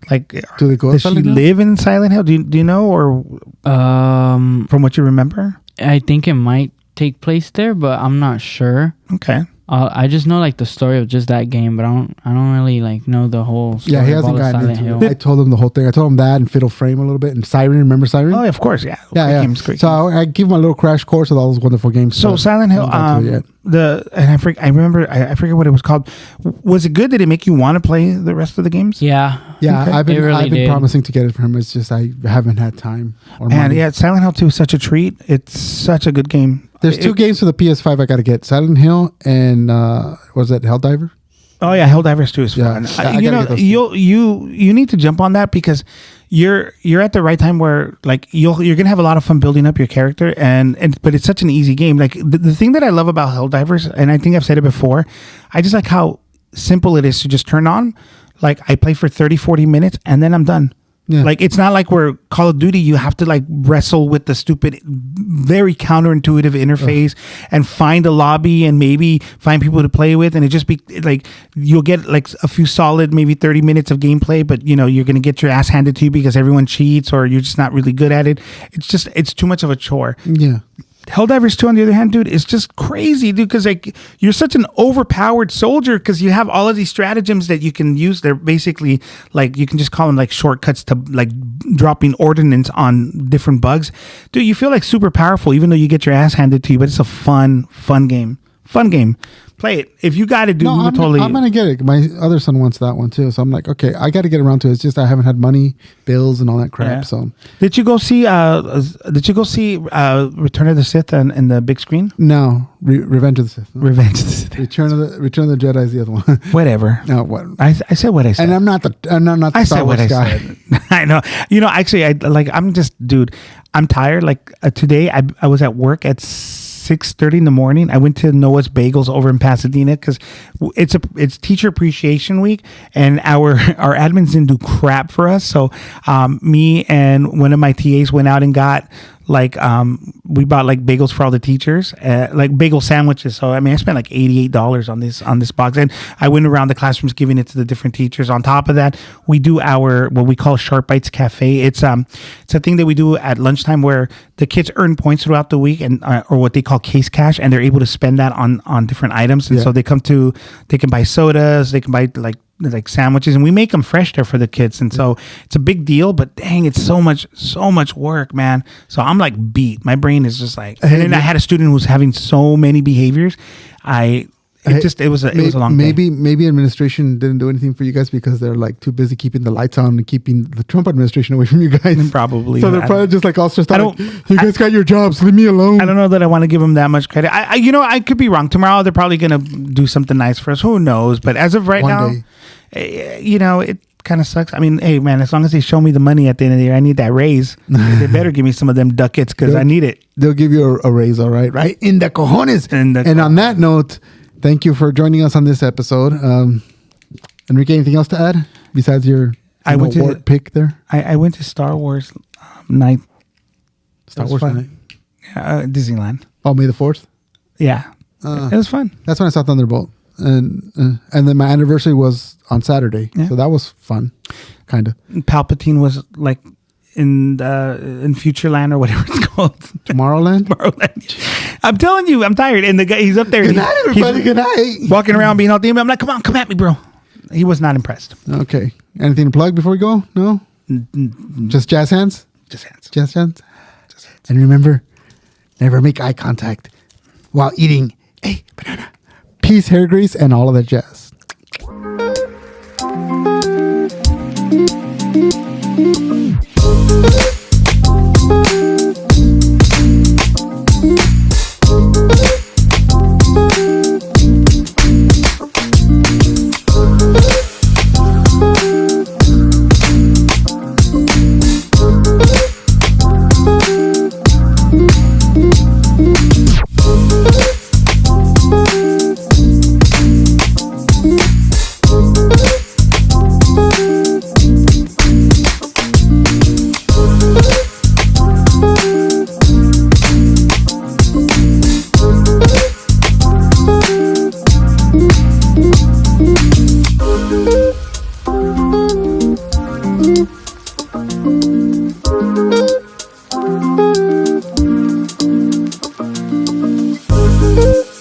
do they go does she live in Silent Hill? Do you know, or from what you remember? I think it might take place there, but I'm not sure. Okay. I just know like the story of just that game, but I don't really like know the whole story. Yeah, he hasn't gotten into it. I told him the whole thing. I told him that and Fiddle Frame a little bit and Siren. Remember Siren? Oh, yeah, of course, yeah. Great. So I give him a little crash course of all those wonderful games. So Silent Hill, I forget what it was called. Was it good? Did it make you want to play the rest of the games? Yeah. Yeah, okay. I've been promising to get it for him. It's just I haven't had time or money. And yeah, Silent Hill 2 is such a treat. It's such a good game. There's two games for the PS5 I got to get: Silent Hill and was that Helldiver? Oh yeah, Helldivers 2 is fun. You need to jump on that because you're at the right time where like you're gonna have a lot of fun building up your character but it's such an easy game. Like the thing that I love about Helldivers, and I think I've said it before, I just like how simple it is to just turn on. Like I play for 30-40 minutes and then I'm done. Yeah. Like it's not like where Call of Duty you have to like wrestle with the stupid, very counterintuitive interface and find a lobby and maybe find people to play with, and it just be like you'll get like a few solid maybe 30 minutes of gameplay, but you're gonna get your ass handed to you because everyone cheats or you're just not really good at it. It's too much of a chore. Yeah. Helldivers 2, on the other hand, dude, is just crazy, dude, because like you're such an overpowered soldier because you have all of these stratagems that you can use. They're basically like you can just call them like shortcuts to like dropping ordnance on different bugs. Dude, you feel like super powerful even though you get your ass handed to you, but it's a fun game. Play it. If you got it, dude, I'm going to get it. My other son wants that one too. So I'm like, okay, I got to get around to it. It's just I haven't had money, bills, and all that crap. Yeah. So Did you go see Return of the Sith in the big screen? No. Revenge of the Sith. No. Revenge of the Sith. Return of the Jedi is the other one. Whatever. No, what? I said what I said. And I'm not the Star Wars guy. Said. I know. Actually, I'm just, dude, I'm tired. Like today I was at work at 6:30 in the morning. I went to Noah's Bagels over in Pasadena because it's Teacher Appreciation Week, and our admins didn't do crap for us. So me and one of my TAs went out and got like we bought like bagels for all the teachers, like bagel sandwiches. So I mean, I spent like $88 on this box, and I went around the classrooms giving it to the different teachers. On top of that, we do our what we call Sharp Bites Cafe. It's a thing that we do at lunchtime where the kids earn points throughout the week, and or what they call case cash, and they're able to spend that on different items. And so they can buy sodas, they can buy like sandwiches, and we make them fresh there for the kids. And so it's a big deal, but dang, it's so much work, man. So I'm like beat. My brain is just like, and then I had a student who was having so many behaviors. It was a long day. Maybe administration didn't do anything for you guys because they're like too busy keeping the lights on and keeping the Trump administration away from you guys. Probably. So they're probably just like all stressed out. You guys got your jobs. Leave me alone. I don't know that I want to give them that much credit. I could be wrong. Tomorrow they're probably going to do something nice for us. Who knows? But as of right now, it kind of sucks. I mean, hey man, as long as they show me the money at the end of the year, I need that raise. They better give me some of them ducats because I need it. They'll give you a raise, all right? Right? In the cojones. And on that note, thank you for joining us on this episode. Enrique, anything else to add besides your pick there? I went to Star Wars night. Star Wars night? Disneyland. Oh, May the 4th? Yeah. It was fun. That's when I saw Thunderbolt. And then my anniversary was on Saturday. Yeah. So that was fun, kind of. Palpatine was like in Futureland or whatever it's called. Tomorrowland? Tomorrowland. I'm telling you, I'm tired. And the guy, he's up there. Good night, everybody. Good night. Walking around being all demon. I'm like, come on, come at me, bro. He was not impressed. Okay. Anything to plug before we go? No? Just jazz hands? Just hands. Jazz hands? Just hands. And remember, never make eye contact while eating a banana. Peace, hair grease, and all of that jazz. Thank you.